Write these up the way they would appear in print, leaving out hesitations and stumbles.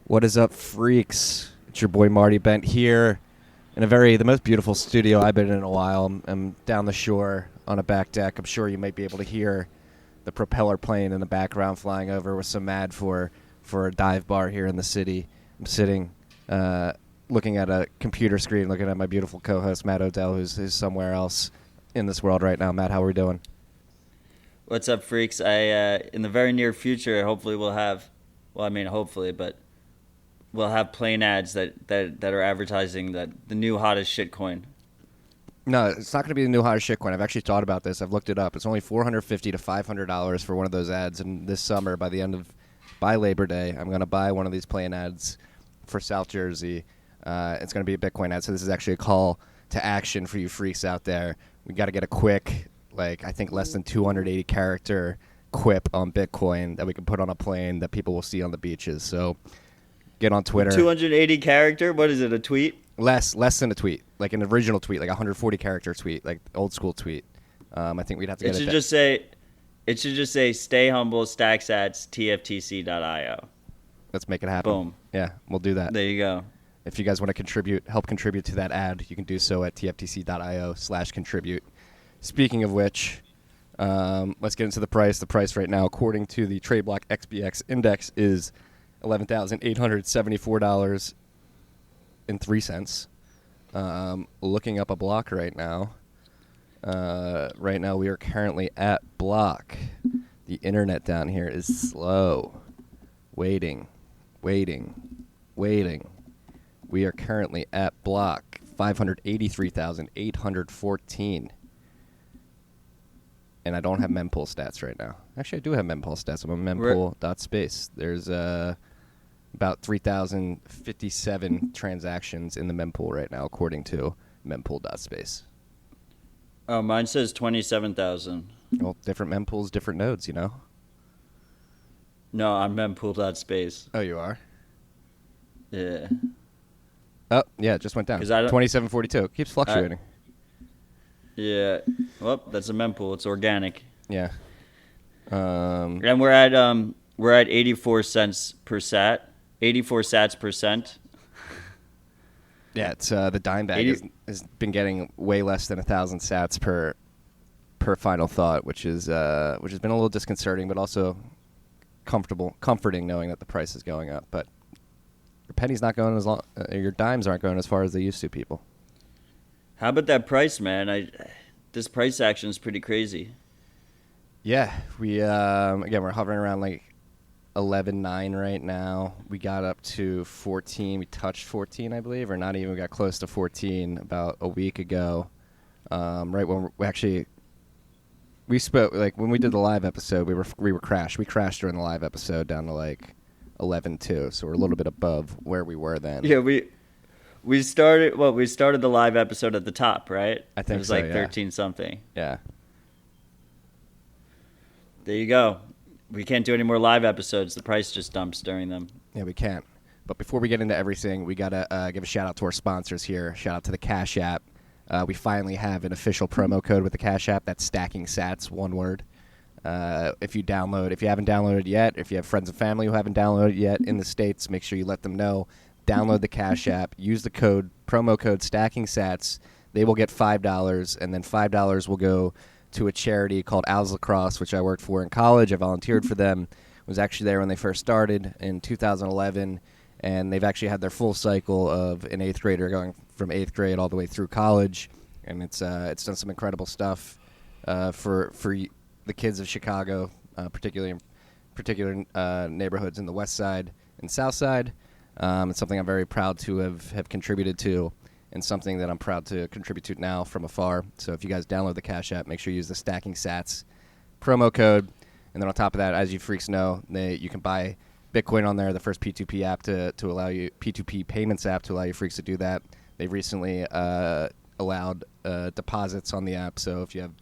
What is up, freaks? It's your boy Marty Bent here in the most beautiful studio I've been in a while. I'm down the shore on a back deck. I'm sure you might be able to hear the propeller plane in the background flying over with some ad for a dive bar here in the city. I'm sitting looking at a computer screen, looking at my beautiful co-host Matt Odell, who's somewhere else in this world right now. Matt, how are we doing? What's up, freaks? In the very near future, hopefully we'll have, but we'll have plane ads that are advertising that the new hottest shit coin. No, it's not going to be the new hottest shit coin. I've actually thought about this. I've looked it up. It's only $450 to $500 for one of those ads. And this summer, by Labor Day, I'm going to buy one of these plane ads for South Jersey. It's going to be a Bitcoin ad. So this is actually a call to action for you freaks out there. We got to get a quick, I think less than 280 character quip on Bitcoin that we can put on a plane that people will see on the beaches. So get on Twitter. 280 character? What is it, a tweet? Less than a tweet, like an original tweet, like a 140 character tweet, like old school tweet. I think we'd have to get it. It should just say stay humble, stack sats, tftc.io. Let's make it happen. Boom. Yeah, we'll do that. There you go. If you guys want to help contribute to that ad, you can do so at tftc.io/contribute. Speaking of which, let's get into the price. The price right now, according to the TradeBlock XBX index, is $11,874.03. Looking up a block right now. Right now we are currently at block. The internet down here is slow. Waiting. We are currently at block 583,814. And I don't have mempool stats right now. Actually, I do have mempool stats. I'm on mempool.space. There's about 3,057 transactions in the mempool right now, according to mempool.space. Oh, mine says 27,000. Well, different mempools, different nodes, you know? No, I'm mempool.space. Oh, you are? Yeah. Oh, yeah, it just went down. 2742. It keeps fluctuating. Yeah. Well, that's a mempool. It's organic. Yeah. And we're at 84 cents per sat. 84 sats per cent. Yeah, it's the dime bag has been getting way less than 1,000 sats per final thought, which has been a little disconcerting, but also comforting knowing that the price is going up. But your penny's not going as long. Your dimes aren't going as far as they used to, people. How about that price, man? This price action is pretty crazy. Yeah, we we're hovering around like 11.9 right now. We got up to 14. We touched 14, I believe, or not even. We got close to 14 about a week ago. Right when we spoke, like when we did the live episode, we were crashed. We crashed during the live episode down to like 11.2, so we're a little bit above where we were then. Yeah, we started the live episode at the top, right? I think it was so, like 13 something. Yeah. There you go. We can't do any more live episodes. The price just dumps during them. Yeah, we can't. But before we get into everything, we got to give a shout out to our sponsors here. Shout out to the Cash App. We finally have an official promo code with the Cash App. That's stacking sats, one word. If you haven't downloaded yet, if you have friends and family who haven't downloaded yet in the States, make sure you let them know. Download the Cash App. Use the promo code stacking sats. They will get $5, and then $5 will go to a charity called Owls Lacrosse, which I worked for in college. I volunteered for them. Was actually there when they first started in 2011, and they've actually had their full cycle of an 8th grader going from 8th grade all the way through college, and it's done some incredible stuff for the kids of Chicago, particularly in particular neighborhoods in the West Side and South Side. It's something I'm very proud to have contributed to, and something that I'm proud to contribute to now from afar. So if you guys download the Cash App, make sure you use the Stacking Sats promo code. And then on top of that, as you freaks know, you can buy Bitcoin on there, the first P2P app to allow you, P2P payments app to allow you freaks to do that. They've recently allowed deposits on the app. So if you have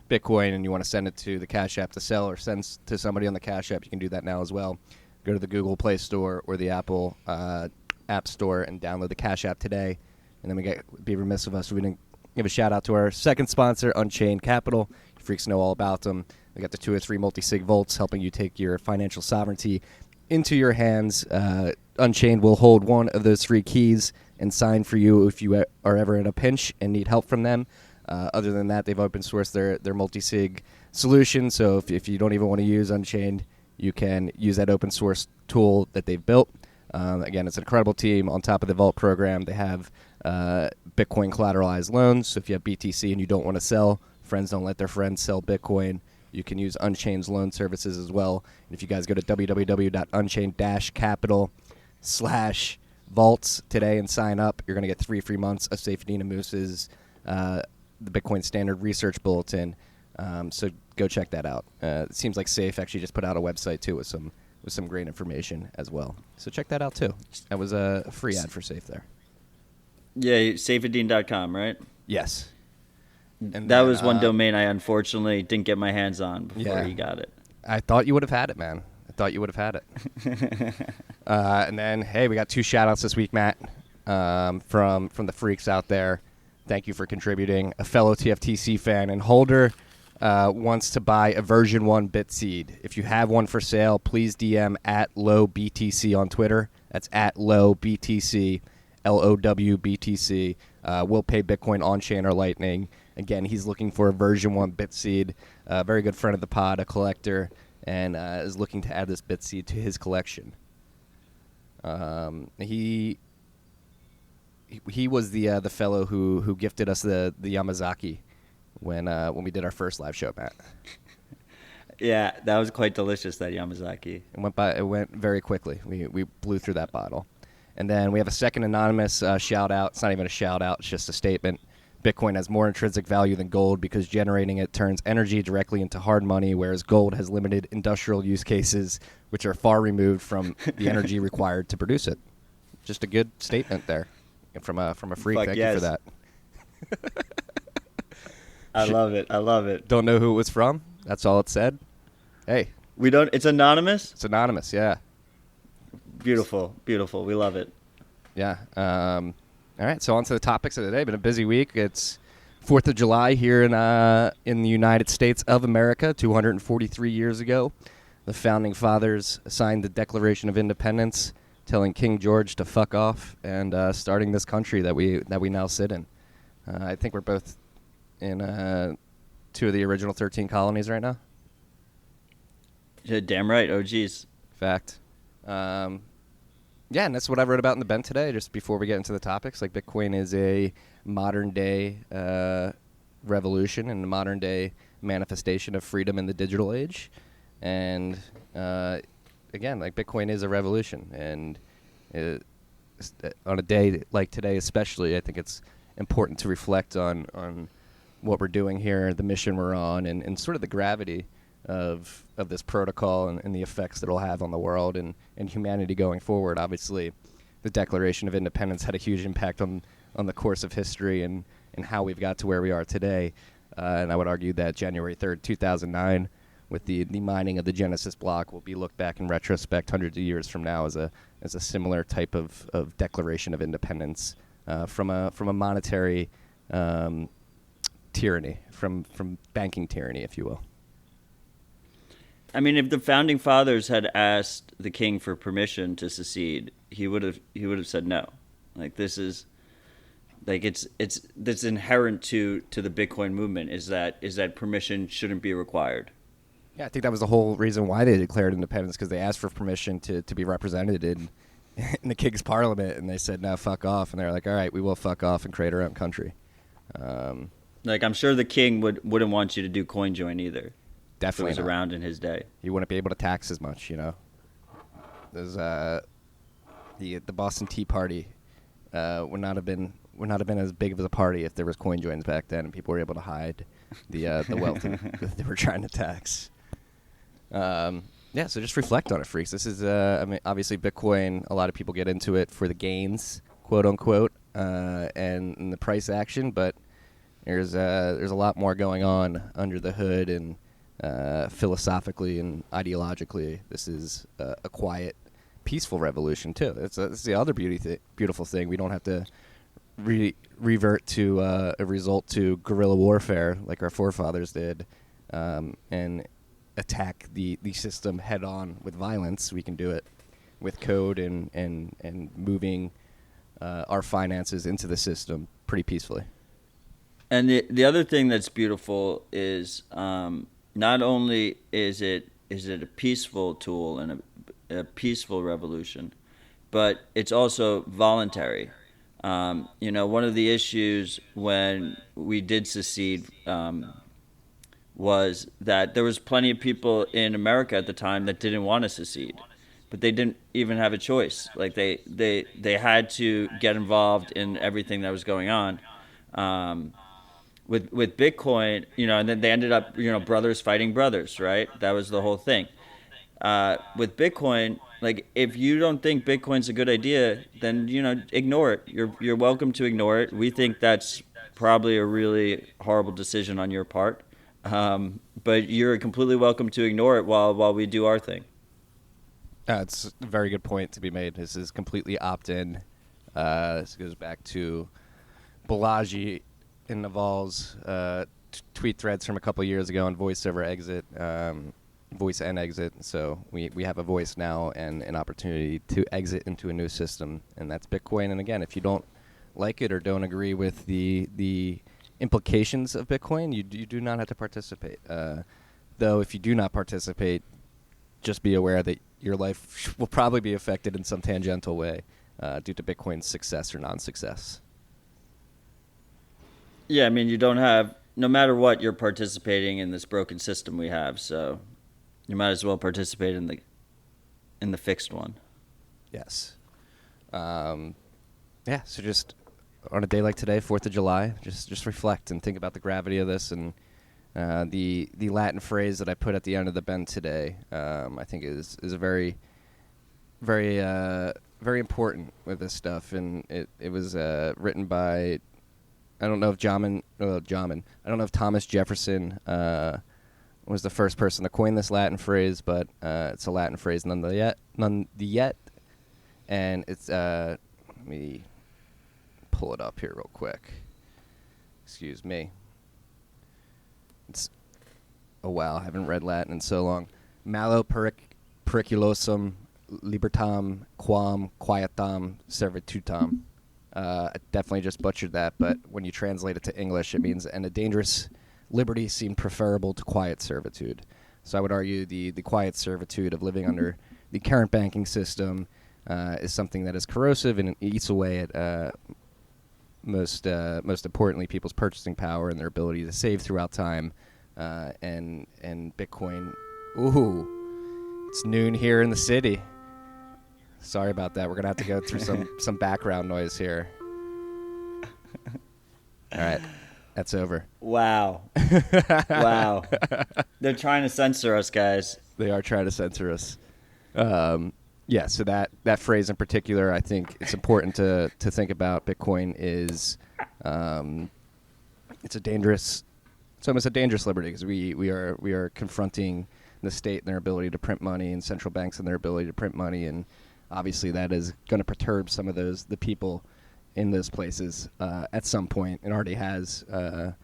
Bitcoin and you want to send it to the Cash App to sell or send to somebody on the Cash App, you can do that now as well. Go to the Google Play Store or the Apple App Store and download the Cash App today. And then be remiss of us if we didn't give a shout out to our second sponsor, Unchained Capital. You freaks know all about them. They got the 2 or 3 multi-sig vaults helping you take your financial sovereignty into your hands. Unchained will hold one of those 3 keys and sign for you if you are ever in a pinch and need help from them. Other than that, they've open sourced their multi-sig solution. So if you don't even want to use Unchained, you can use that open source tool that they've built. Again, it's an incredible team. On top of the Vault program, they have Bitcoin collateralized loans. So if you have BTC and you don't want to sell, friends don't let their friends sell Bitcoin, you can use Unchained's loan services as well. And if you guys go to www.unchained-capital/vaults today and sign up, you're going to get 3 free months of Saifedean Ammous's the Bitcoin Standard Research Bulletin. So go check that out. It seems like Safe actually just put out a website too with some great information as well. So check that out too. That was a free ad for Safe there. Yeah, Saifedean.com, right? Yes. And that was one domain I unfortunately didn't get my hands on before you got it. I thought you would have had it, man. I thought you would have had it. And then, hey, we got 2 shout-outs this week, Matt, from the freaks out there. Thank you for contributing. A fellow TFTC fan and holder wants to buy a version 1 Bitseed. If you have one for sale, please DM at LowBTC on Twitter. That's at LowBTC, LOWBTC. We'll pay Bitcoin on-chain or Lightning. Again, he's looking for a version 1 Bitseed. A very good friend of the pod, a collector, and is looking to add this Bitseed to his collection. He was the fellow who gifted us the Yamazaki when we did our first live show, Matt. Yeah, that was quite delicious, that Yamazaki. It went very quickly. We blew through that bottle. And then we have a second anonymous shout out. It's not even a shout out, it's just a statement. Bitcoin has more intrinsic value than gold because generating it turns energy directly into hard money, whereas gold has limited industrial use cases, which are far removed from the energy required to produce it. Just a good statement there from a freak. Fuck Thank yes. you for that. I love it. I love it. Don't know who it was from. That's all it said. Hey. We don't. It's anonymous? It's anonymous, yeah. Beautiful. Beautiful. We love it. Yeah. All right, so on to the topics of the day. Been a busy week. It's 4th of July here in the United States of America, 243 years ago. The Founding Fathers signed the Declaration of Independence, telling King George to fuck off and starting this country that we now sit in. I think we're both in 2 of the original 13 colonies right now. Yeah, damn right. Oh, geez. Fact. Yeah, and that's what I wrote about in the Bent today, just before we get into the topics. Like, Bitcoin is a modern-day revolution and a modern-day manifestation of freedom in the digital age. And, again, like, Bitcoin is a revolution. And on a day like today especially, I think it's important to reflect on what we're doing here, the mission we're on, and sort of the gravity of this protocol and the effects that it'll have on the world and humanity going forward. Obviously, the Declaration of Independence had a huge impact on the course of history and how we've got to where we are today. And I would argue that January 3rd, 2009, with the mining of the Genesis block, will be looked back in retrospect hundreds of years from now as a similar type of Declaration of Independence from a monetary tyranny, from banking tyranny, if you will. I mean, if the Founding Fathers had asked the king for permission to secede, he would have said no. Like, this is, like, it's that's inherent to the Bitcoin movement is that permission shouldn't be required. Yeah, I think that was the whole reason why they declared independence, because they asked for permission to be represented in the King's Parliament, and they said, no, fuck off. And they're like, all right, we will fuck off and create our own country. Like, I'm sure the king wouldn't want you to do CoinJoin either. Definitely if it was around in his day. He wouldn't be able to tax as much, you know. There's the Boston Tea Party would not have been as big of a party if there was CoinJoins back then and people were able to hide the wealth that they were trying to tax. Yeah, so just reflect on it, freaks. This is I mean, obviously Bitcoin. A lot of people get into it for the gains, quote unquote, and the price action, but there's a lot more going on under the hood and. Philosophically and ideologically, this is a quiet, peaceful revolution too. It's the other beautiful thing. We don't have to revert to a result to guerrilla warfare like our forefathers did, and attack the system head on with violence. We can do it with code and moving our finances into the system pretty peacefully. And the other thing that's beautiful is not only is it a peaceful tool and a peaceful revolution, but it's also voluntary. One of the issues when we did secede was that there was plenty of people in America at the time that didn't want to secede, but they didn't even have a choice. Like they had to get involved in everything that was going on. Um, with Bitcoin, and then they ended up, brothers fighting brothers, right? That was the whole thing. With Bitcoin, like if you don't think Bitcoin's a good idea, then ignore it. You're welcome to ignore it. We think that's probably a really horrible decision on your part, but you're completely welcome to ignore it while we do our thing. It's a very good point to be made. This is completely opt-in. This goes back to Balaji in Naval's tweet threads from a couple of years ago on voice over exit, voice and exit. So we have a voice now and an opportunity to exit into a new system, and that's Bitcoin. And again, if you don't like it or don't agree with the implications of Bitcoin, you do not have to participate. Though if you do not participate, just be aware that your life will probably be affected in some tangential way due to Bitcoin's success or non-success. Yeah, I mean, you don't have, no matter what, you're participating in this broken system we have, so you might as well participate in the fixed one. Yes. Yeah, so just on a day like today, 4th of July, just reflect and think about the gravity of this. And the Latin phrase that I put at the end of the bend today, I think is a very, very, very important with this stuff. And it was written by, I don't know if I don't know if Thomas Jefferson was the first person to coin this Latin phrase, but it's a Latin phrase none the yet. And it's, let me pull it up here real quick. Excuse me. It's, oh wow, I haven't read Latin in so long. Malo periculosum libertam quam quietam servitutam. I definitely just butchered that, but when you translate it to English, it means, and a dangerous liberty seemed preferable to quiet servitude. So I would argue the quiet servitude of living under the current banking system is something that is corrosive and it eats away at most importantly people's purchasing power and their ability to save throughout time. And Bitcoin, ooh, it's noon here in the city. Sorry about that. We're gonna have to go through some background noise here. All right, that's over. Wow. Wow. They're trying to censor us, guys. They are trying to censor us. Yeah, so that phrase in particular, I think it's important to think about. Bitcoin is it's almost a dangerous liberty because we are confronting the state and their ability to print money and central banks and their ability to print money, and obviously that is going to perturb some of the people in those places at some point, and already has to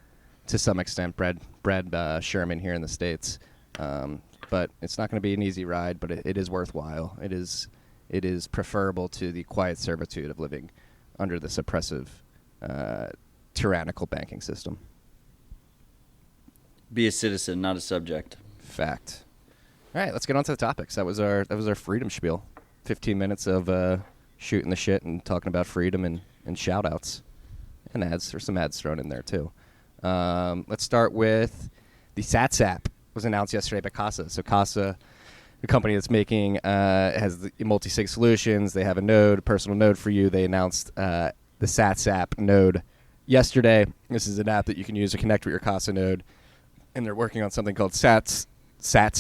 some extent. Brad Sherman here in the States. But it's not going to be an easy ride, but it is worthwhile. It is preferable to the quiet servitude of living under this oppressive, tyrannical banking system. Be a citizen, not a subject. Fact. All right, let's get on to the topics. That was our freedom spiel. 15 minutes of shooting the shit and talking about freedom and shout-outs. And ads. There's some ads thrown in there, too. Let's start with the Sats app. Was announced yesterday by Casa. So Casa, the company that's making, has the multi-sig solutions. They have a personal node for you. They announced the Sats app node yesterday. This is an app that you can use to connect with your Casa node. And they're working on something called Sats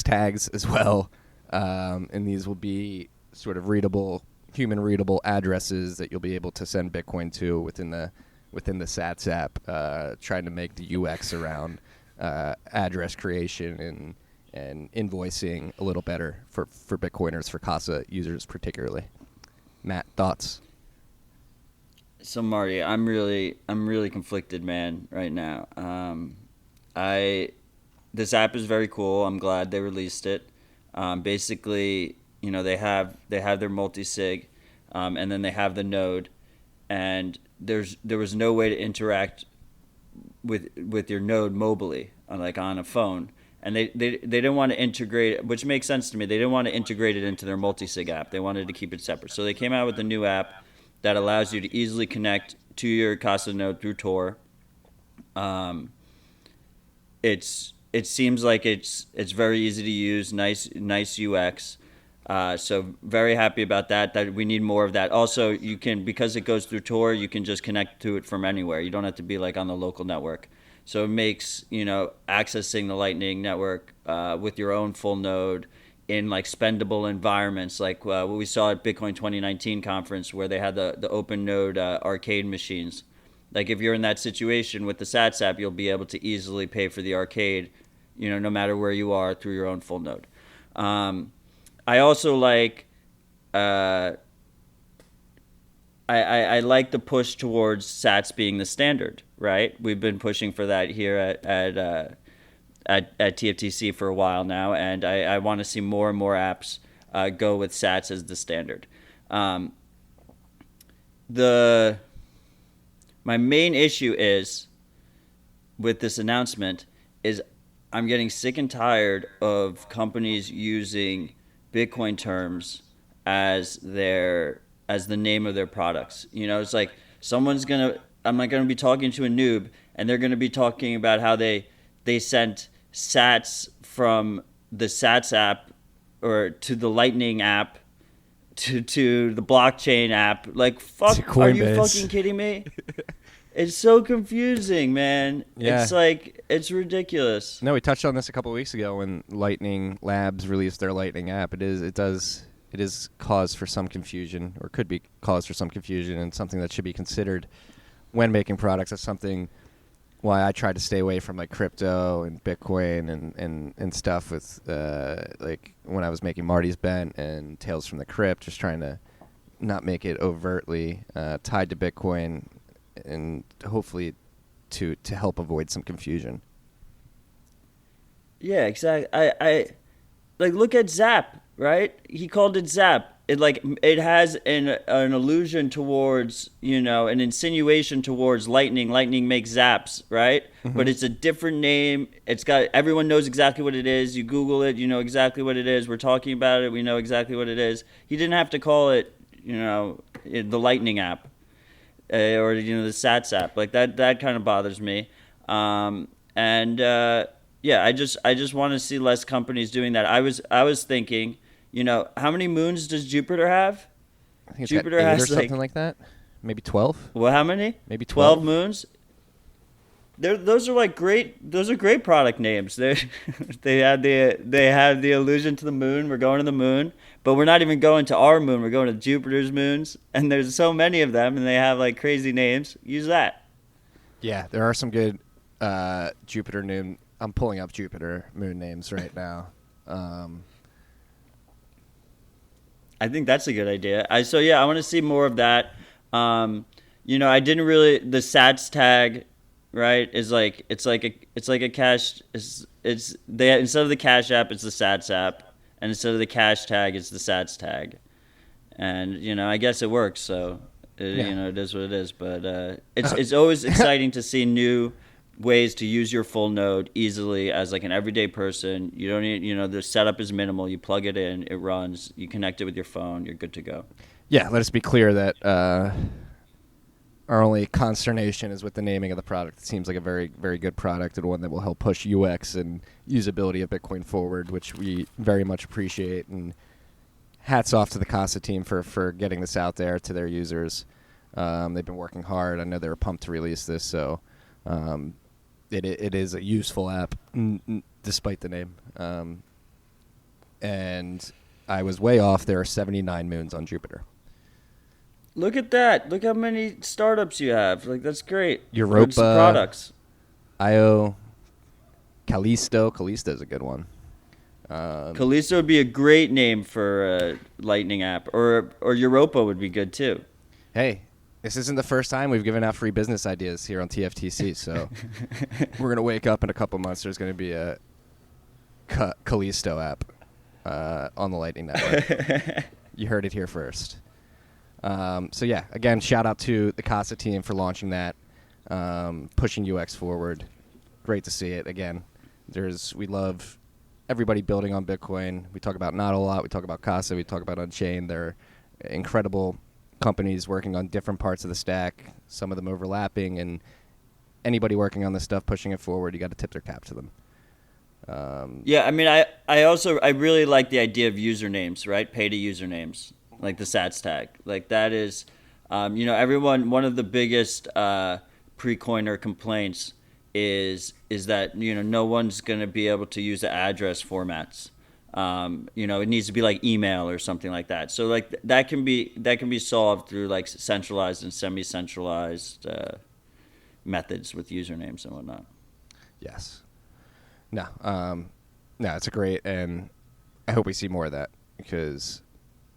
tags as well. And these will be sort of human readable addresses that you'll be able to send Bitcoin to within the Sats app, trying to make the UX around address creation and invoicing a little better for Bitcoiners, for Casa users particularly. Matt, thoughts? So Marty, I'm really conflicted, man, right now. This app is very cool. I'm glad they released it. Basically, they have their multi-sig, and then they have the node, and there was no way to interact with your node mobily on a phone, and they didn't want to integrate, which makes sense to me. They didn't want to integrate it into their multi-sig app. They wanted to keep it separate. So they came out with a new app that allows you to easily connect to your Casa node through Tor. It seems like it's very easy to use, nice UX. So very happy about that. That we need more of that. Also, you can, because it goes through Tor, you can just connect to it from anywhere. You don't have to be on the local network. So it makes accessing the Lightning network with your own full node in spendable environments, like what we saw at Bitcoin 2019 conference, where they had the open node arcade machines. If you're in that situation with the Sats app, you'll be able to easily pay for the arcade, no matter where you are, through your own full node. I also like I like the push towards Sats being the standard, right? We've been pushing for that here at TFTC for a while now, and I want to see more and more apps go with Sats as the standard. My main issue is with this announcement is I'm getting sick and tired of companies using Bitcoin terms as the name of their products. It's like I'm gonna be talking to a noob, and they're gonna be talking about how they sent Sats from the Sats app or to the Lightning app to the blockchain app. Fuck, are you fucking kidding me? It's so confusing, man. Yeah. It's ridiculous. No, we touched on this a couple of weeks ago when Lightning Labs released their Lightning app. It is cause for some confusion, or could be cause for some confusion, and something that should be considered when making products. That's something why I try to stay away from crypto and Bitcoin and stuff with when I was making Marty's Bent and Tales from the Crypt, just trying to not make it overtly tied to Bitcoin, and hopefully to help avoid some confusion. Yeah, exactly. I look at Zap, right? He called it Zap. It has an allusion towards, an insinuation towards Lightning. Lightning makes zaps, right? Mm-hmm. But it's a different name. Everyone knows exactly what it is. You Google it, you know exactly what it is. We're talking about it, we know exactly what it is. He didn't have to call it, the Lightning app, or the Sats app. That kind of bothers me. Yeah, I just want to see less companies doing that. I was thinking, how many moons does Jupiter have? I think Jupiter has or something like that. Maybe 12. Well, how many? Maybe 12 moons. Those are great. Those are great product names. They have the allusion to the moon. We're going to the moon, but we're not even going to our moon. We're going to Jupiter's moons, and there's so many of them, and they have crazy names. Use that. Yeah, there are some good Jupiter moon. I'm pulling up Jupiter moon names right now. I think that's a good idea. I want to see more of that. I didn't really, the Sats tag, right, is it's like a cash. Instead of the Cash app, it's the Sats app, and instead of the cash tag, it's the Sats tag, and I guess it works. So it is what it is. But it's always exciting to see new ways to use your full node easily as an everyday person. You don't need, the setup is minimal. You plug it in, it runs, you connect it with your phone, you're good to go. Yeah, let us be clear that our only consternation is with the naming of the product. It seems like a very, very good product, and one that will help push UX and usability of Bitcoin forward, which we very much appreciate. And hats off to the Casa team for getting this out there to their users. They've been working hard. I know they were pumped to release this, so it is a useful app, despite the name. And I was way off. There are 79 moons on Jupiter. Look at that. Look how many startups you have. That's great. Europa, products. IO, Callisto. Callisto's a good one. Callisto would be a great name for a Lightning app. Or Europa would be good, too. Hey, this isn't the first time we've given out free business ideas here on TFTC, so we're going to wake up in a couple months. There's going to be a Callisto app. on the Lightning Network. You heard it here first. So yeah, again, shout out to the Casa team for launching that, pushing UX forward. Great to see it. Again, we love everybody building on Bitcoin. We talk about Not a lot. We talk about Casa. We talk about Unchained. They're incredible companies working on different parts of the stack, some of them overlapping, and anybody working on this stuff, pushing it forward, you got to tip their cap to them. Yeah, I mean, I really like the idea of usernames, right? Pay to usernames, like the Sats tag. Like that is, one of the biggest pre-coiner complaints is that, no one's going to be able to use the address formats. It needs to be like email or something like that. So like that can be solved through like centralized and semi-centralized methods with usernames and whatnot. Yes. No, it's a great, and I hope we see more of that because,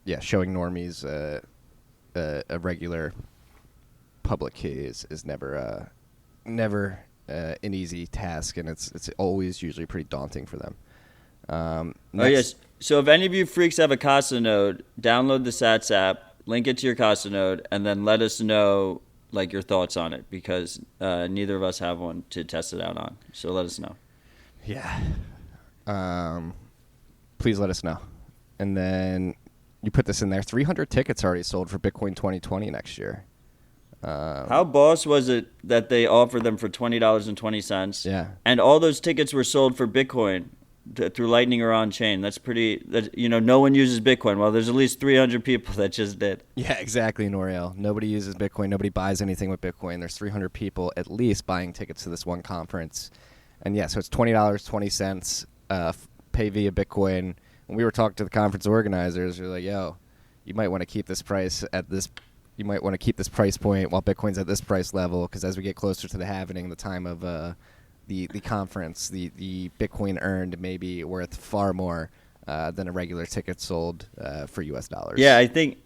yeah, showing normies a regular public key is never an easy task, and it's always usually pretty daunting for them. Yes. So if any of you freaks have a Casa node, download the Sats app, link it to your Casa node, and then let us know like your thoughts on it because neither of us have one to test it out on. So let us know. Yeah. Please let us know. And then you put this in there. 300 tickets already sold for Bitcoin 2020 next year. How boss was it that they offered them for $20.20? Yeah. And all those tickets were sold for Bitcoin through Lightning or on chain. That's pretty. No one uses Bitcoin. Well, there's at least 300 people that just did. Yeah, exactly, Noriel. Nobody uses Bitcoin. Nobody buys anything with Bitcoin. There's 300 people at least buying tickets to this one conference. And yeah, so it's $20.20, pay via Bitcoin. When we were talking to the conference organizers, we were like, yo, you might want to keep this price at this. You might want to keep this price point while Bitcoin's at this price level, because as we get closer to the halving, the time of the conference, the Bitcoin earned may be worth far more than a regular ticket sold for U.S. dollars. Yeah, I think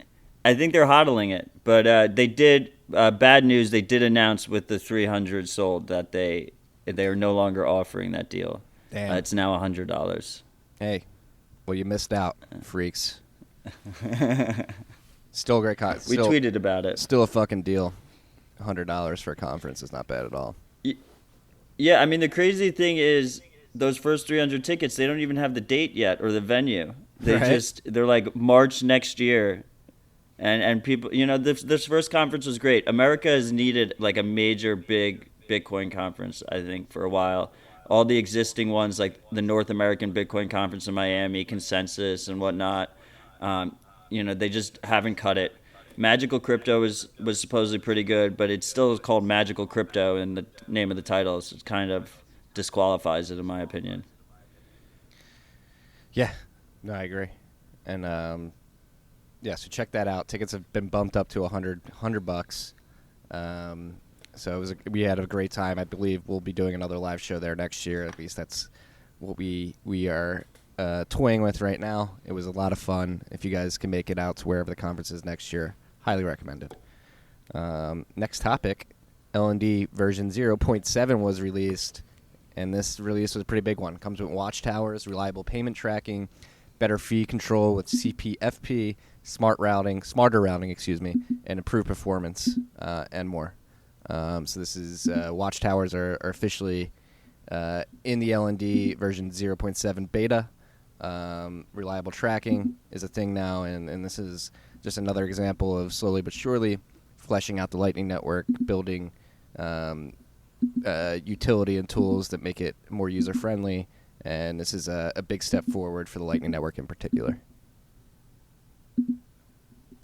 they're hodling it, but they did. Bad news. They did announce with the 300 sold that they are no longer offering that deal. Damn. It's now $100. Hey, well, you missed out, freaks. Still a great conference. We tweeted about it. Still a fucking deal. $100 for a conference is not bad at all. Yeah, I mean, the crazy thing is those first 300 tickets, they don't even have the date yet or the venue. They're like March next year. And people, this first conference was great. America has needed like a major big Bitcoin conference, I think, for a while. All the existing ones, like the North American Bitcoin Conference in Miami, Consensus and whatnot, they just haven't cut it. Magical Crypto was supposedly pretty good, but it still is called Magical Crypto in the name of the title, so it kind of disqualifies it, in my opinion. Yeah, no, I agree. And so check that out. Tickets have been bumped up to $100. So we had a great time. I believe we'll be doing another live show there next year. At least that's what we are toying with right now. It was a lot of fun. If you guys can make it out to wherever the conference is next year, highly recommended. Next topic, LND version 0.7 was released, and this release was a pretty big one. Comes with watchtowers, reliable payment tracking, better fee control with CPFP, smarter routing, and improved performance, and more. So this is watchtowers are officially in the LND version 0.7 beta. Reliable tracking is a thing now, and this is just another example of slowly but surely fleshing out the Lightning Network, building utility and tools that make it more user-friendly, and this is a big step forward for the Lightning Network in particular.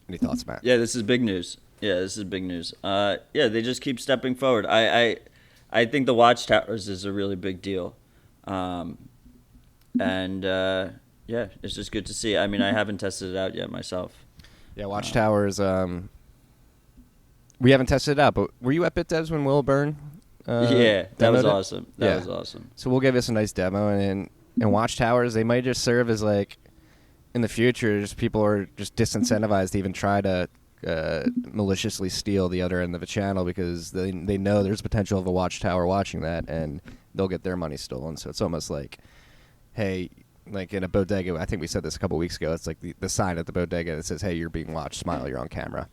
Any thoughts, Matt? Yeah, this is big news. They just keep stepping forward. I think the watchtowers is a really big deal. It's just good to see. I mean, I haven't tested it out yet myself. Yeah, watchtowers. We haven't tested it out, but were you at BitDevs when Will Byrne? That was awesome. That was awesome. So we'll give us a nice demo, and watchtowers, they might just serve as like, in the future, just people are just disincentivized to even try to maliciously steal the other end of a channel because they know there's potential of a watchtower watching that, and they'll get their money stolen. So it's almost like, hey, like in a bodega. I think we said this a couple weeks ago. It's like the sign at the bodega that says, "Hey, you're being watched. Smile. You're on camera."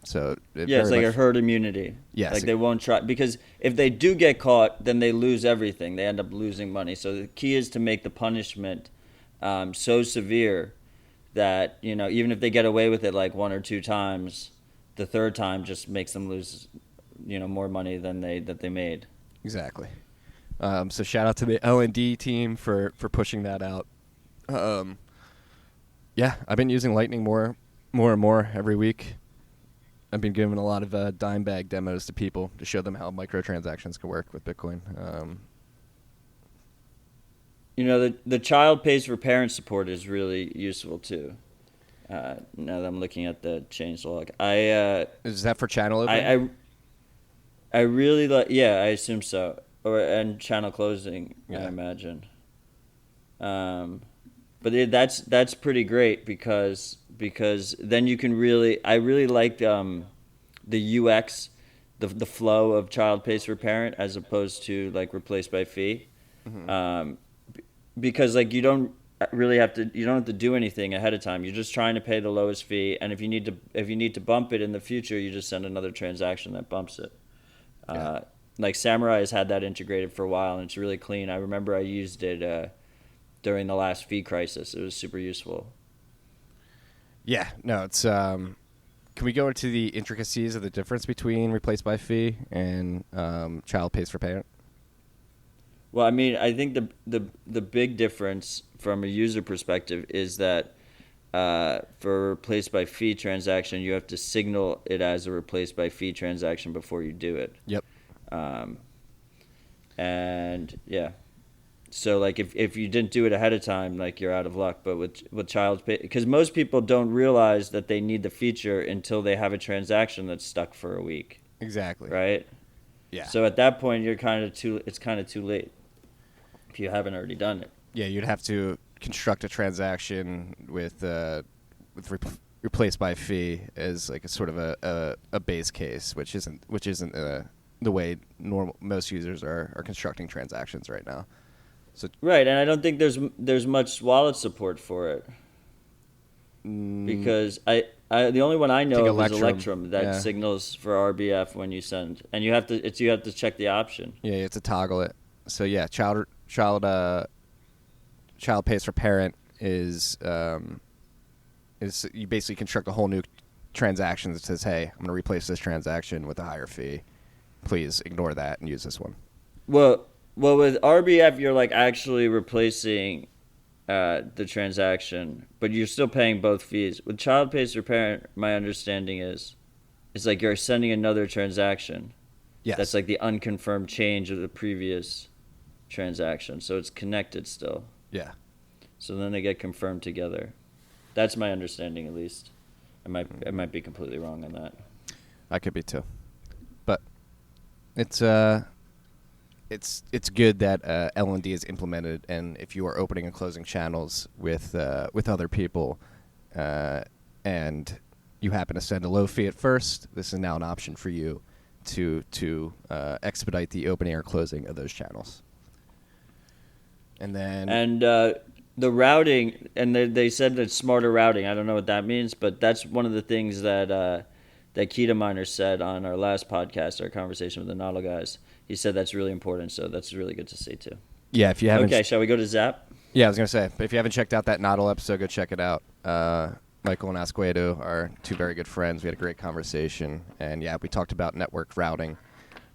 So Yeah, it's like a herd immunity. Yes. Like they won't try, because if they do get caught, then they lose everything. They end up losing money. So the key is to make the punishment so severe that, even if they get away with it like one or two times, the third time just makes them lose, more money than they made. Exactly. So shout out to the L&D team for pushing that out. Yeah, I've been using Lightning more and more every week. I've been giving a lot of dime bag demos to people to show them how microtransactions can work with Bitcoin. The child pays for parent support is really useful too. Now that I'm looking at the change log, Is that for channel opening? I really like. Yeah, I assume so. And channel closing, yeah. I imagine. But that's pretty great because then you can I really like the UX, the flow of child pays for parent as opposed to like replaced by fee. Mm-hmm. Because like you don't have to do anything ahead of time. You're just trying to pay the lowest fee, and if you need to bump it in the future, you just send another transaction that bumps it. Yeah. Like Samurai has had that integrated for a while, and it's really clean. I remember I used it during the last fee crisis. It was super useful. Yeah, no, it's. Can we go into the intricacies of the difference between replaced by fee and child pays for parent? Well, I mean, I think the big difference from a user perspective is that for a replaced by fee transaction, you have to signal it as a replaced by fee transaction before you do it. Yep. And yeah, so like if you didn't do it ahead of time, like you're out of luck. But with child pay, because most people don't realize that they need the feature until they have a transaction that's stuck for a week. Exactly. Right. Yeah. So at that point, it's kind of too late if you haven't already done it. Yeah, you'd have to construct a transaction with replaced by fee as like a sort of a base case, which isn't the way most users are constructing transactions right now. So right, and I don't think there's much wallet support for it because I the only one I know of is Electrum that signals for RBF when you send, and you have to check the option. Yeah, you have to toggle it. So yeah, child pays for parent is you basically construct a whole new transaction that says, hey, I'm going to replace this transaction with a higher fee. Please ignore that and use this one. Well, with RBF, you're like actually replacing the transaction, but you're still paying both fees. With child pays for parent, my understanding is like you're sending another transaction. Yes. That's like the unconfirmed change of the previous transaction, so it's connected still. Yeah. So then they get confirmed together. That's my understanding, at least. I might be completely wrong on that. I could be too, but it's good that L&D is implemented, and if you are opening and closing channels with other people, and you happen to send a low fee at first, this is now an option for you to expedite the opening or closing of those channels. And then the routing, and they said that smarter routing. I don't know what that means, but that's one of the things that Kita Miner said on our last podcast, our conversation with the Nodal guys. He said that's really important, so that's really good to see too. Yeah, if you haven't. Okay, shall we go to Zap? Yeah, I was gonna say, but if you haven't checked out that Nodal episode, go check it out. Michael and Asquedo are two very good friends. We had a great conversation, and yeah, we talked about network routing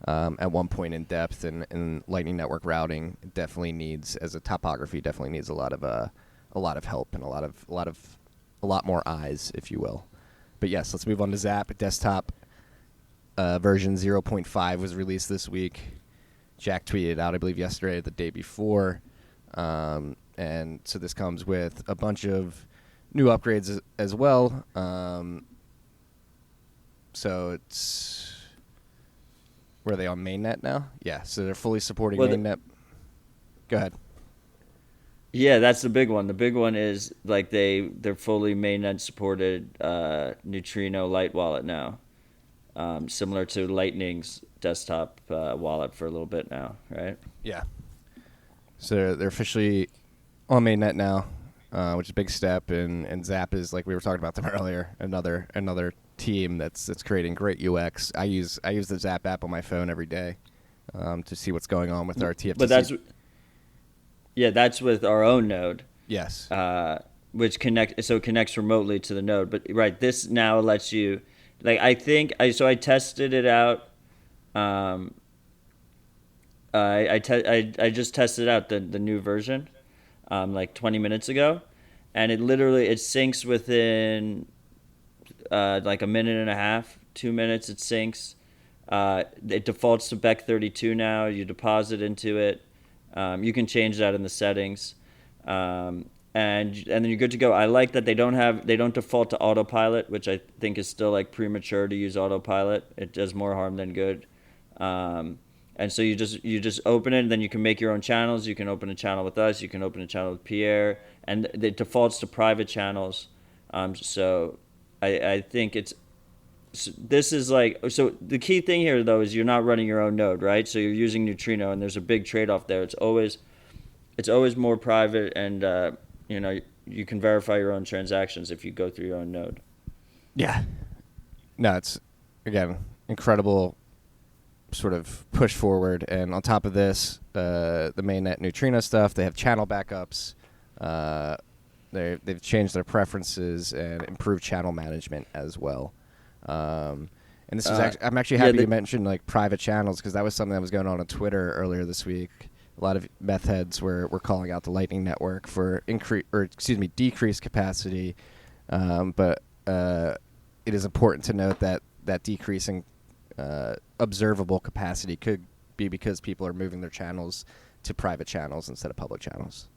at one point in depth, and Lightning Network routing definitely needs, as a topography, definitely needs a lot of help and a lot more eyes, if you will. But yes, let's move on to Zap. Desktop version 0.5 was released this week. Jack tweeted out, I believe, yesterday or the day before, and so this comes with a bunch of new upgrades as well. So it's. Where are they on mainnet now? Yeah, so they're fully supporting mainnet. Go ahead. Yeah, that's the big one. The big one is like they're fully mainnet supported Neutrino Light wallet now, similar to Lightning's desktop wallet for a little bit now, right? Yeah. So they're officially on mainnet now, which is a big step. And Zap is, like we were talking about them earlier, another team that's creating great UX. I use the Zap app on my phone every day to see what's going on with our TFTC. But that's with our own node. Yes. Which connects remotely to the node. But right, this now lets you, like, I tested it out. I just tested out the new version, like 20 minutes ago, and it syncs within like a minute and a half, 2 minutes. It syncs. It defaults to Bec32 now. You deposit into it. You can change that in the settings, and then you're good to go. I like that they don't default to autopilot, which I think is still like premature to use autopilot. It does more harm than good. And so you just open it, and then you can make your own channels. You can open a channel with us. You can open a channel with Pierre, and it defaults to private channels. So I think this is like, so the key thing here though is you're not running your own node, right? So you're using Neutrino, and there's a big trade-off there. It's always more private, and you can verify your own transactions if you go through your own node. Yeah. No, it's again incredible sort of push forward, and on top of this, the mainnet Neutrino stuff, they have channel backups. They've changed their preferences and improved channel management as well. And this is I'm actually happy you mentioned like private channels, because that was something that was going on Twitter earlier this week. A lot of meth heads were calling out the Lightning Network for decreased capacity, but it is important to note that decreasing observable capacity could be because people are moving their channels to private channels instead of public channels.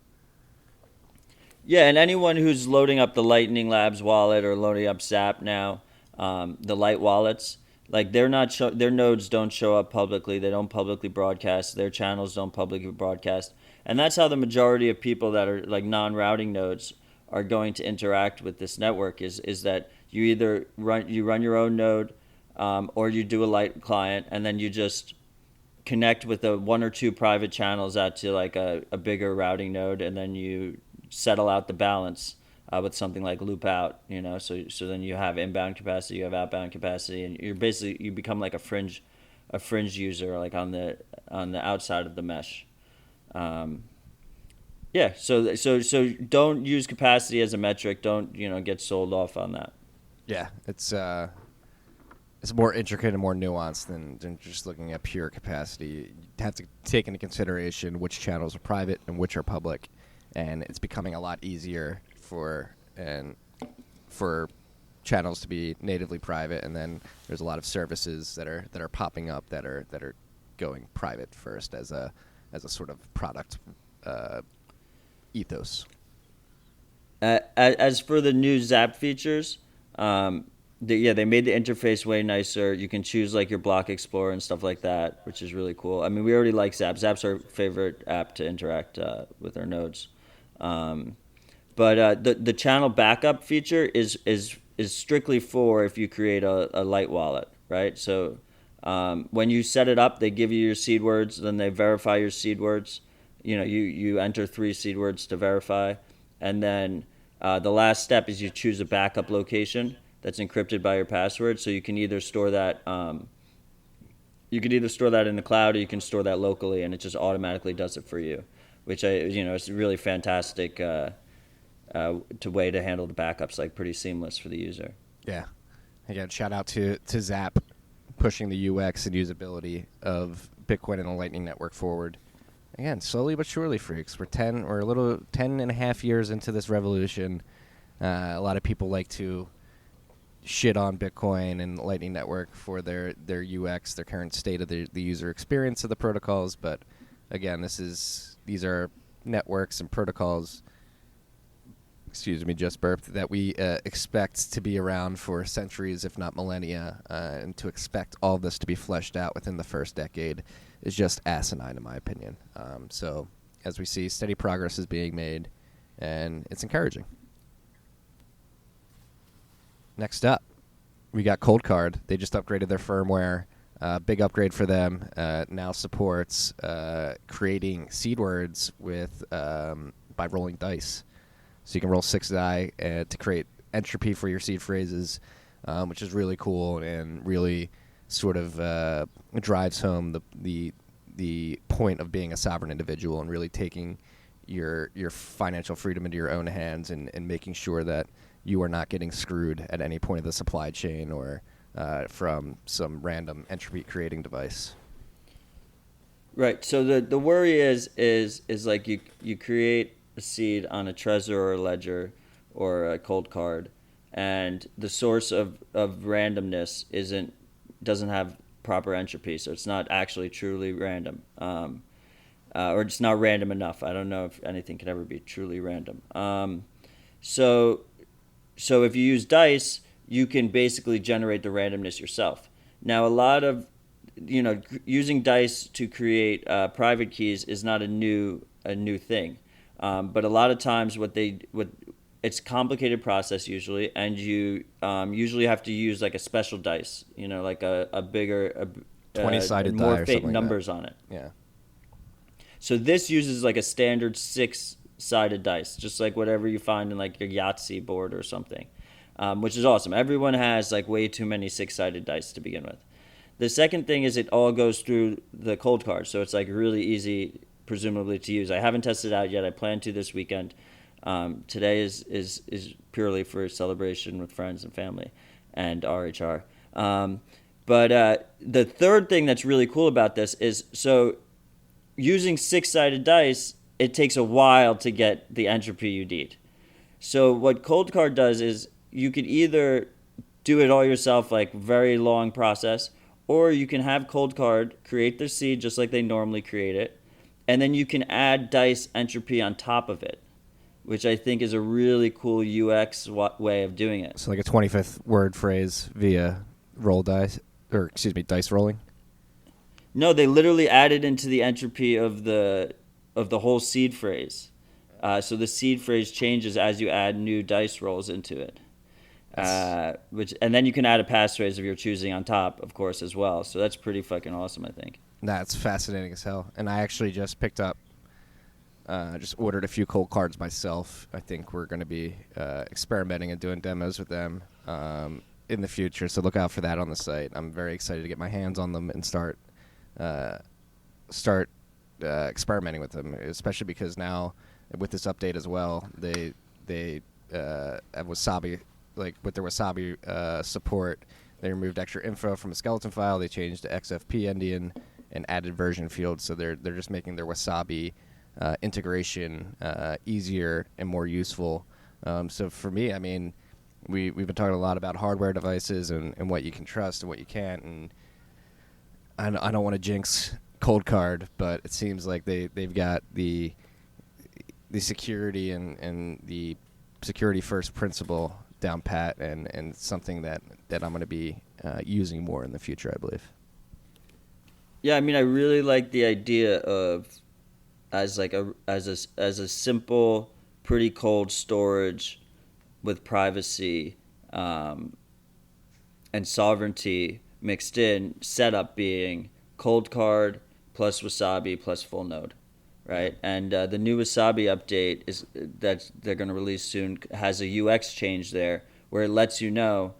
Yeah, and anyone who's loading up the Lightning Labs wallet or loading up Zap now, the Light wallets, like their nodes don't show up publicly. They don't publicly broadcast. Their channels don't publicly broadcast. And that's how the majority of people that are like non-routing nodes are going to interact with this network is that you either run your own node, or you do a Light client, and then you just connect with the one or two private channels out to like a bigger routing node, and then you settle out the balance with something like loop out, so then you have inbound capacity, you have outbound capacity, and you become like a fringe user, like on the outside of the mesh. So don't use capacity as a metric. Don't get sold off on that. Yeah, it's more intricate and more nuanced than just looking at pure capacity. You have to take into consideration which channels are private and which are public, and it's becoming a lot easier for channels to be natively private, and then there's a lot of services that are popping up that are going private first as a sort of product ethos. As for the new Zap features, they made the interface way nicer. You can choose like your block explorer and stuff like that, which is really cool. I mean, we already like Zap. Zap's our favorite app to interact with our nodes. But the channel backup feature is strictly for if you create a Light wallet, right? So when you set it up, they give you your seed words, then they verify your seed words. You enter 3 seed words to verify, and then the last step is you choose a backup location that's encrypted by your password. So you can either store that in the cloud, or you can store that locally, and it just automatically does it for you, which it's a really fantastic way to handle the backups, like pretty seamless for the user. Yeah. Again, shout out to Zap pushing the UX and usability of Bitcoin and the Lightning Network forward. Again, slowly but surely, freaks. We're 10 and a half years into this revolution. A lot of people like to shit on Bitcoin and the Lightning Network for their UX, their current state of the user experience of the protocols. But again, these are networks and protocols, just burped, that we expect to be around for centuries, if not millennia, and to expect all this to be fleshed out within the first decade is just asinine, in my opinion. So as we see, steady progress is being made, and it's encouraging. Next up, we got Cold Card. They just upgraded their firmware. Big upgrade for them. Now supports creating seed words with by rolling dice. So you can roll 6 die to create entropy for your seed phrases, which is really cool and really sort of drives home the point of being a sovereign individual and really taking your financial freedom into your own hands and making sure that you are not getting screwed at any point of the supply chain or from some random entropy creating device. Right. So the worry is like you create a seed on a Trezor or a Ledger or a cold card, and the source of randomness doesn't have proper entropy, so it's not actually truly random, or it's not random enough. I don't know if anything can ever be truly random. So if you use dice, you can basically generate the randomness yourself. Now, a lot of using dice to create private keys is not a new thing, but a lot of times it's a complicated process usually, and you usually have to use like a special dice, like a bigger 20-sided die more or fake something numbers like on it. Yeah. So this uses like a standard 6-sided dice, just like whatever you find in like your Yahtzee board or something, which is awesome. Everyone has like way too many 6-sided dice to begin with. The second thing is it all goes through the cold card, so it's like really easy, presumably, to use. I haven't tested it out yet. I plan to this weekend. Today is purely for celebration with friends and family and RHR. But the third thing that's really cool about this is, so using 6-sided dice, it takes a while to get the entropy you need. So what cold card does is you could either do it all yourself, like very long process, or you can have cold card create the seed just like they normally create it, and then you can add dice entropy on top of it, which I think is a really cool UX way of doing it. So like a 25th word phrase via dice rolling? No, they literally added into the entropy of the whole seed phrase. So the seed phrase changes as you add new dice rolls into it. And then you can add a passphrase of your choosing on top, of course, as well. So that's pretty fucking awesome, I think. That's fascinating as hell. And I actually just picked up, just ordered a few cold cards myself. I think we're going to be experimenting and doing demos with them in the future. So look out for that on the site. I'm very excited to get my hands on them and start experimenting with them, especially because now with this update as well, they have Wasabi. Like with their Wasabi support, they removed extra info from a skeleton file. They changed to XFP endian and added version fields. So they're just making their Wasabi integration easier and more useful. So for me, I mean, we've been talking a lot about hardware devices and what you can trust and what you can't. And I don't want to jinx Cold Card, but it seems like they've got the security and the security first principle down pat, and something that I'm going to be using more in the future, I believe. Yeah, I mean, I really like the idea of as a simple, pretty cold storage with privacy and sovereignty mixed in. Setup being cold card plus Wasabi plus full node. Right, and the new Wasabi update that they're going to release soon has a UX change there where it lets you know,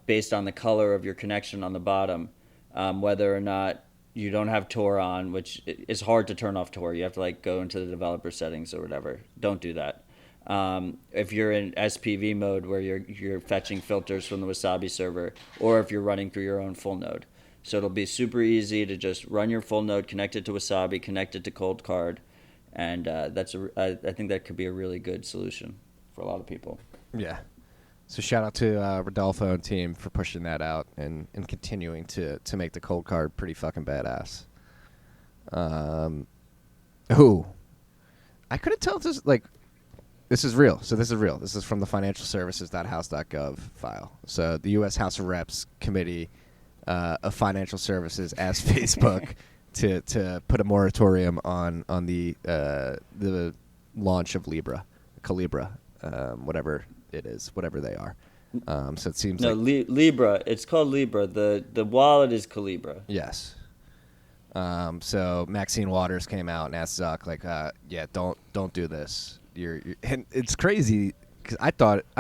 based on the color of your connection on the bottom, whether or not you don't have Tor on, which is hard to turn off Tor. You have to like go into the developer settings or whatever. Don't do that. If you're in SPV mode where you're fetching filters from the Wasabi server, or if you're running through your own full node. So it'll be super easy to just run your full node, connect it to Wasabi, connect it to Cold Card, and I think that could be a really good solution for a lot of people. Yeah. So shout out to Rodolfo and team for pushing that out and continuing to make the Cold Card pretty fucking badass. I couldn't tell if this is real. So this is real. This is from the financialservices.house.gov file. So the U.S. House of Reps Committee of Financial Services asked Facebook to put a moratorium on the launch of Calibra, whatever it is, whatever they are. So it seems Libra. It's called Libra. The wallet is Calibra. Yes. So Maxine Waters came out and asked Zuck, like, yeah, don't do this. And it's crazy because I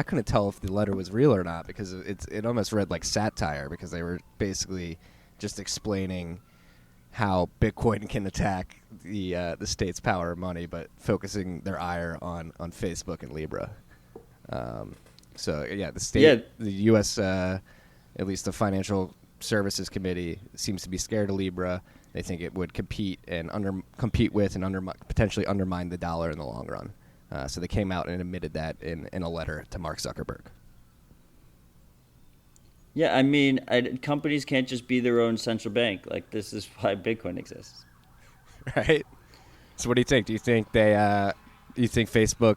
couldn't tell if the letter was real or not because it almost read like satire because they were basically just explaining how Bitcoin can attack the state's power of money, but focusing their ire on Facebook and Libra. So yeah, the U.S. At least the Financial Services Committee seems to be scared of Libra. They think it would compete with and potentially undermine the dollar in the long run. So they came out and admitted that in a letter to Mark Zuckerberg. Yeah, I mean, companies can't just be their own central bank. Like, this is why Bitcoin exists. Right. So what do you think? Do you think Facebook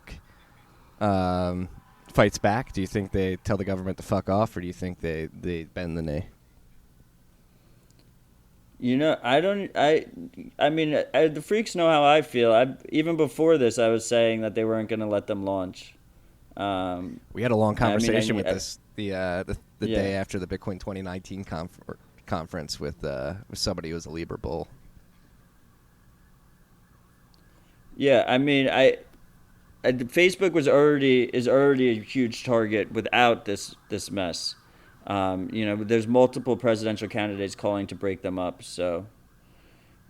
fights back? Do you think they tell the government to fuck off, or do you think they bend the knee? You know, I mean, the freaks know how I feel. Even before this, I was saying that they weren't going to let them launch. We had a long conversation with this the Yeah. day after the Bitcoin 2019 conference with somebody who was a Libra bull. Yeah, I mean, Facebook is already a huge target without this mess. You know, there's multiple presidential candidates calling to break them up. So,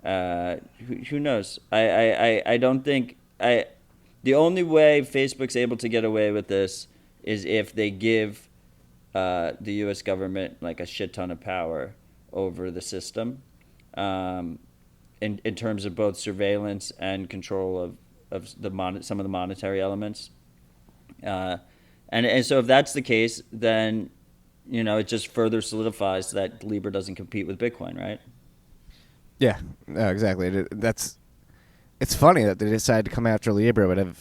who knows? I don't think the only way Facebook's able to get away with this is if they give the U.S. government like a shit ton of power over the system, in terms of both surveillance and control of some of the monetary elements. And so if that's the case, then you know, it just further solidifies that Libra doesn't compete with Bitcoin, right? Yeah, exactly. It's funny that they decided to come after Libra, but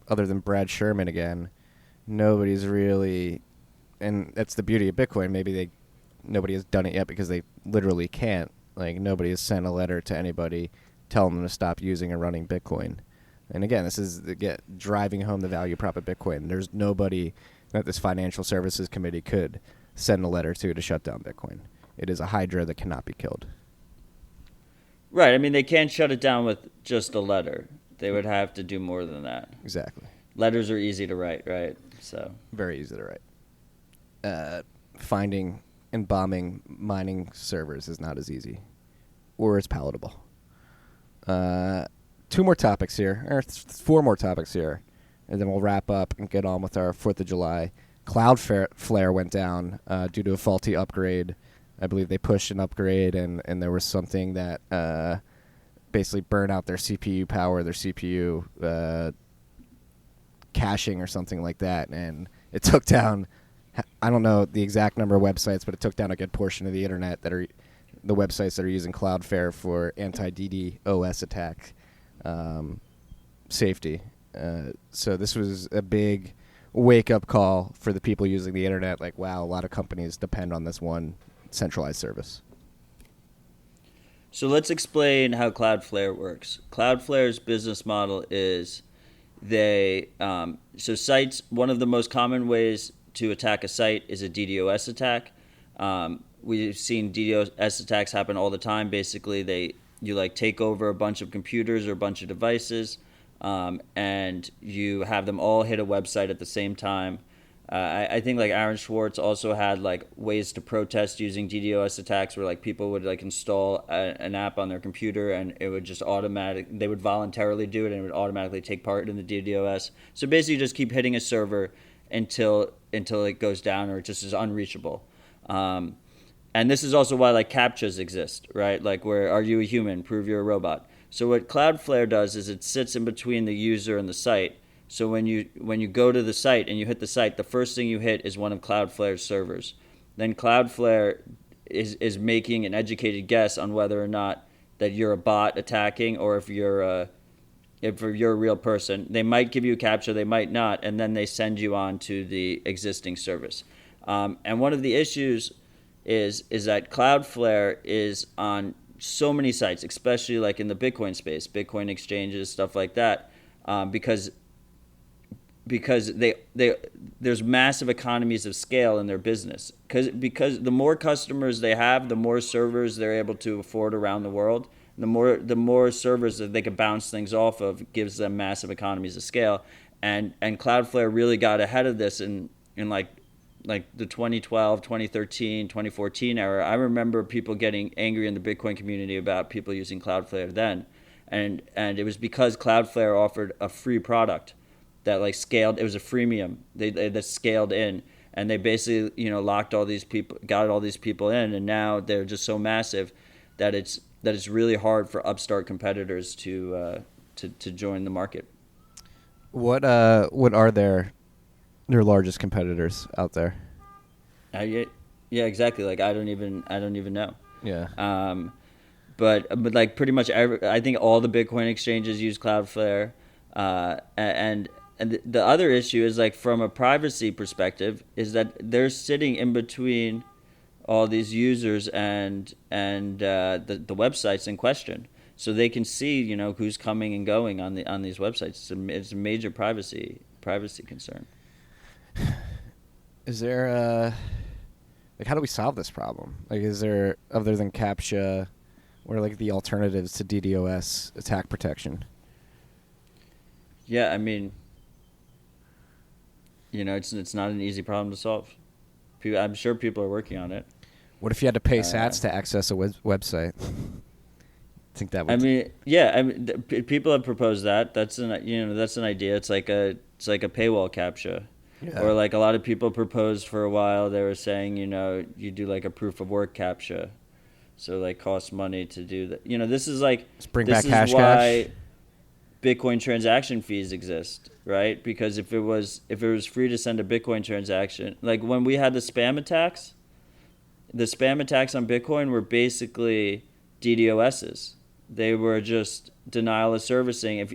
other than Brad Sherman again, nobody's really, and that's the beauty of Bitcoin. Maybe nobody has done it yet because they literally can't. Like, nobody has sent a letter to anybody telling them to stop using and running Bitcoin. And again, this is driving home the value prop of Bitcoin. There's nobody that this Financial Services Committee could send a letter to shut down Bitcoin. It is a hydra that cannot be killed. Right. I mean, they can't shut it down with just a letter. They would have to do more than that. Exactly. Letters are easy to write, right? So very easy to write. Finding and bombing mining servers is not as easy or as palatable. 2 more topics here, or 4 more topics here, and then we'll wrap up and get on with our 4th of July. Cloudflare went down due to a faulty upgrade. I believe they pushed an upgrade, and there was something that basically burned out their CPU power, their CPU caching or something like that, and it took down, I don't know the exact number of websites, but it took down a good portion of the internet that are the websites that are using Cloudflare for anti-DDoS attack safety. So this was a big wake-up call for the people using the internet. Like, wow, a lot of companies depend on this one centralized service. So let's explain how Cloudflare works. Cloudflare's business model is so sites, one of the most common ways to attack a site is a DDoS attack. We've seen DDoS attacks happen all the time. Basically, you take over a bunch of computers or a bunch of devices, and you have them all hit a website at the same time. I think Aaron Swartz also had ways to protest using DDoS attacks, where people would install an app on their computer, and it would just they would voluntarily do it, and it would automatically take part in the DDoS. So basically, you just keep hitting a server until it goes down or it just is unreachable. And this is also why CAPTCHAs exist, right? Where are you a human? Prove you're a robot. So what Cloudflare does is it sits in between the user and the site. So when you go to the site and you hit the site, the first thing you hit is one of Cloudflare's servers. Then Cloudflare is making an educated guess on whether or not that you're a bot attacking or if you're a real person. They might give you a CAPTCHA, they might not, and then they send you on to the existing service. And one of the issues is that Cloudflare is on so many sites, especially in the Bitcoin space, Bitcoin exchanges, stuff like that, because because there's massive economies of scale in their business, because the more customers they have, the more servers they're able to afford around the world. The more servers that they can bounce things off of gives them massive economies of scale, and Cloudflare really got ahead of this in like the 2012, 2013, 2014 era. I remember people getting angry in the Bitcoin community about people using Cloudflare then, and it was because Cloudflare offered a free product that like scaled. It was a freemium that scaled in, and they basically locked all these people, got all these people in, and now they're just so massive that it's really hard for upstart competitors to join the market. What are their largest competitors out there? Yeah, exactly. Like I don't even know. Yeah. But like pretty much I think all the Bitcoin exchanges use Cloudflare, and the other issue is, like, from a privacy perspective, is that they're sitting in between all these users and the websites in question, so they can see who's coming and going on these websites. It's a major privacy concern. Is there like, how do we solve this problem? Like, is there, other than CAPTCHA, what are like the alternatives to DDoS attack protection? Yeah, I mean, it's not an easy problem to solve. I'm sure people are working on it. What if you had to pay sats to access a website? I think that would. I mean, yeah. I mean, people have proposed that. That's an idea. It's like a paywall CAPTCHA, Yeah. or like a lot of people proposed for a while. They were saying, you do like a proof of work CAPTCHA, so like costs money to do that. This is like this is why Bitcoin transaction fees exist, right? Because if it was free to send a Bitcoin transaction, like when we had the spam attacks on Bitcoin were basically DDoSs. They were just denial of servicing. If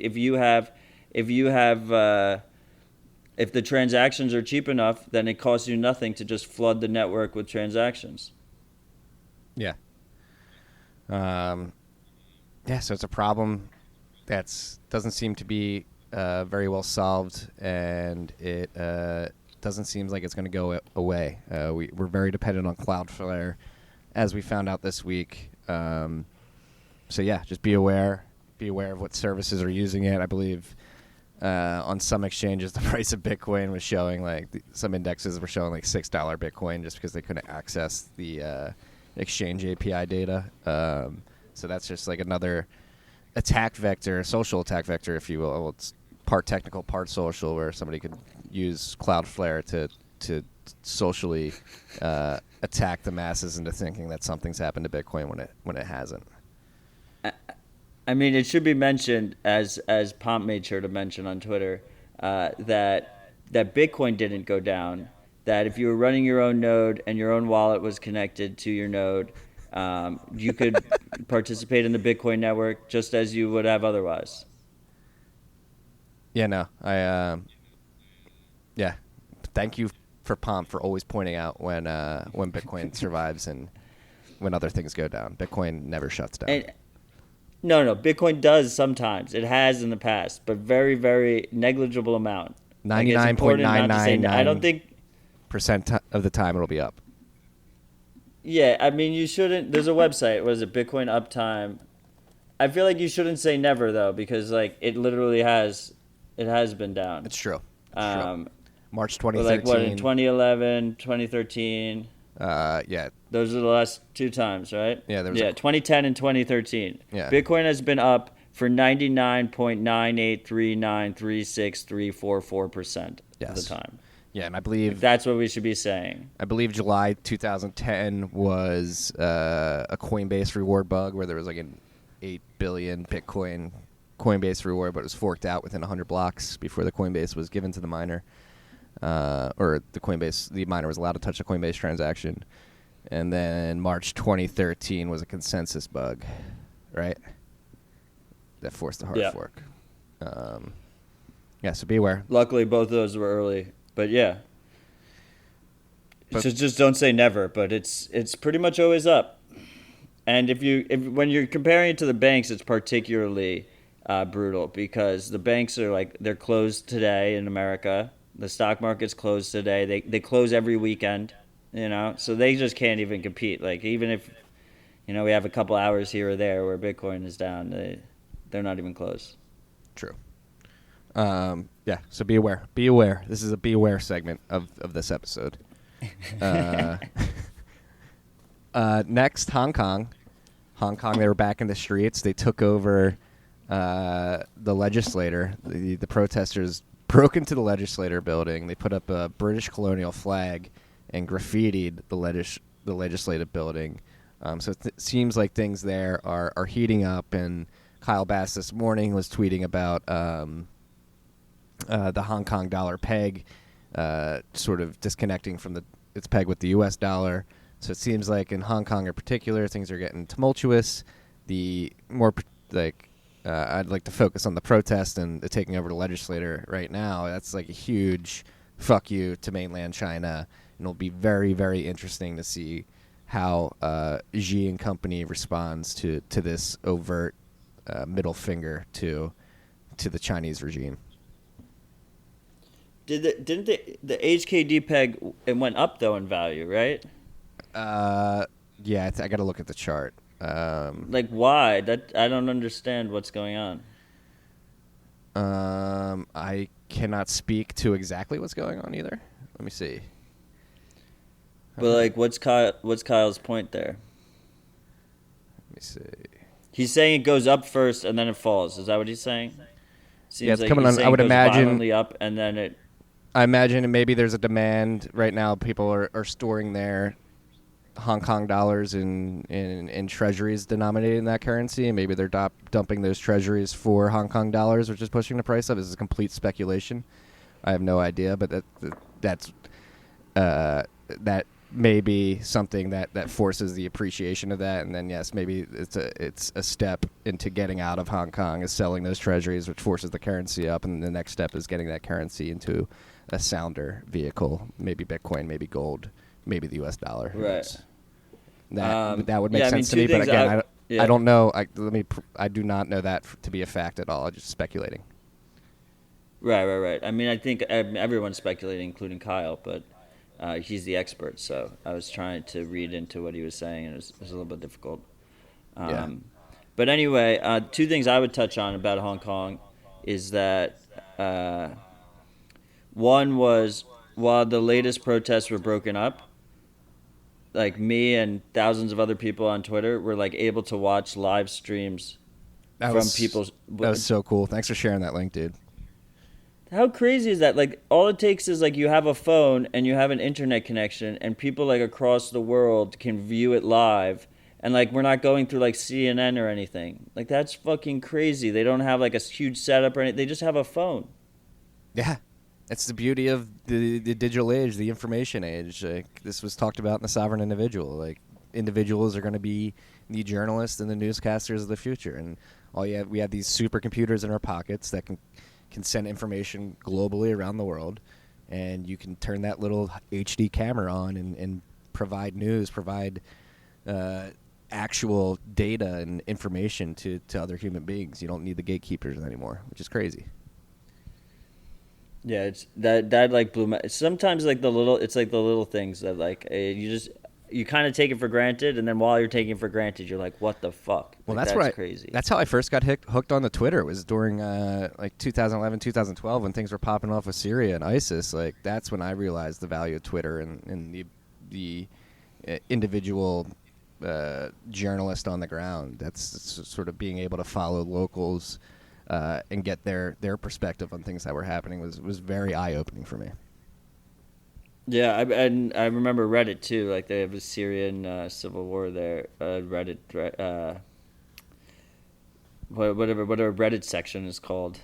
the transactions are cheap enough, then it costs you nothing to just flood the network with transactions. Yeah. Yeah. So it's a problem that doesn't seem to be very well solved, and it doesn't seem like it's going to go away. We're very dependent on Cloudflare, as we found out this week. So yeah, just be aware of what services are using it. I believe on some exchanges the price of Bitcoin was showing, like, some indexes were showing like $6 Bitcoin just because they couldn't access the exchange API data. So that's just like another attack vector, social attack vector, if you will. Well, it's part technical, part social, where somebody could use Cloudflare to socially attack the masses into thinking that something's happened to Bitcoin when it hasn't. I mean, it should be mentioned, as Pomp made sure to mention on Twitter, that Bitcoin didn't go down. That if you were running your own node and your own wallet was connected to your node, you could participate in the Bitcoin network just as you would have otherwise. Yeah, no, yeah. Thank you for Pomp for always pointing out when Bitcoin survives and when other things go down. Bitcoin never shuts down. No, Bitcoin does sometimes. It has in the past, but very, very negligible amount. 99.999%. I don't think of the time it'll be up. Yeah, I mean, you shouldn't. There's a website. What is it? Bitcoin Uptime. I feel like you shouldn't say never, though, because like it literally has been down. It's true. March 2013. Like what, in 2011, 2013? Yeah. Those are the last two times, right? Yeah, 2010 and 2013. Yeah. Bitcoin has been up for 99.983936344% of the time. Yeah, and I believe that's what we should be saying. I believe July 2010 was a Coinbase reward bug where there was like an 8 billion Bitcoin Coinbase reward, but it was forked out within 100 blocks before the Coinbase was given to the miner. Or the miner was allowed to touch a Coinbase transaction. And then March 2013 was a consensus bug, right? That forced a hard fork. Yeah, so be aware. Luckily, both of those were early. But yeah. So just don't say never, but it's pretty much always up. And if when you're comparing it to the banks, it's particularly brutal because the banks are like they're closed today in America. The stock market's closed today. They close every weekend, so they just can't even compete. Like even if we have a couple hours here or there where Bitcoin is down, they're not even close. True. Yeah. So be aware. Be aware. This is a be aware segment of this episode. Next, Hong Kong. Hong Kong, they were back in the streets. They took over the legislator. The protesters broke into the legislator building. They put up a British colonial flag and graffitied the legislative building. So it seems like things there are heating up. And Kyle Bass this morning was tweeting about the Hong Kong dollar peg sort of disconnecting from its peg with the U.S. dollar. So it seems like in Hong Kong in particular, things are getting tumultuous. The more I'd like to focus on the protest and the taking over the legislator right now. That's like a huge fuck you to mainland China. And it'll be very, very interesting to see how Xi and company responds to this overt middle finger to the Chinese regime. Didn't the HKD peg, it went up though in value, right? Yeah, I got to look at the chart. Like why? That I don't understand what's going on. I cannot speak to exactly what's going on either. Let me see. But like, what's Kyle's point there? Let me see. He's saying it goes up first and then it falls. Is that what he's saying? Seems Yeah, it's like coming he's on. I would it goes imagine violently up and then it. I imagine maybe there's a demand right now. People are storing their Hong Kong dollars in treasuries denominated in that currency, and maybe they're dumping those treasuries for Hong Kong dollars, which is pushing the price up. This is complete speculation. I have no idea, but that may be something that forces the appreciation of that, and then yes, maybe it's a step into getting out of Hong Kong is selling those treasuries, which forces the currency up, and the next step is getting that currency into a sounder vehicle, maybe Bitcoin, maybe gold, maybe the U.S. dollar. Right. That would make sense to me, but again, I don't know. I do not know that to be a fact at all. I'm just speculating. Right. I mean, I think everyone's speculating, including Kyle, but he's the expert. So I was trying to read into what he was saying, and it was a little bit difficult. Yeah. But anyway, two things I would touch on about Hong Kong is that one was while the latest protests were broken up, like me and thousands of other people on Twitter were like able to watch live streams people. That was so cool. Thanks for sharing that link, dude. How crazy is that? Like all it takes is like you have a phone and you have an internet connection and people like across the world can view it live. And like we're not going through like CNN or anything. Like that's fucking crazy. They don't have like a huge setup or anything. They just have a phone. Yeah. It's the beauty of the digital age, the information age. Like, this was talked about in The Sovereign Individual. Like, individuals are going to be the journalists and the newscasters of the future. And we have these supercomputers in our pockets that can send information globally around the world. And you can turn that little HD camera on and provide news, provide actual data and information to other human beings. You don't need the gatekeepers anymore, which is crazy. Yeah, it's that like blew my. Sometimes like the little things that like you kind of take it for granted, and then while you're taking it for granted, you're like, what the fuck? Well, like, that's crazy. That's how I first got hooked on the Twitter. Was during like 2011, 2012 when things were popping off with Syria and ISIS. Like that's when I realized the value of Twitter and the individual journalist on the ground. That's sort of being able to follow locals. And get their perspective on things that were happening was very eye-opening for me. Yeah, I remember Reddit too. Like they have a Syrian civil war there. Reddit, whatever Reddit section is called.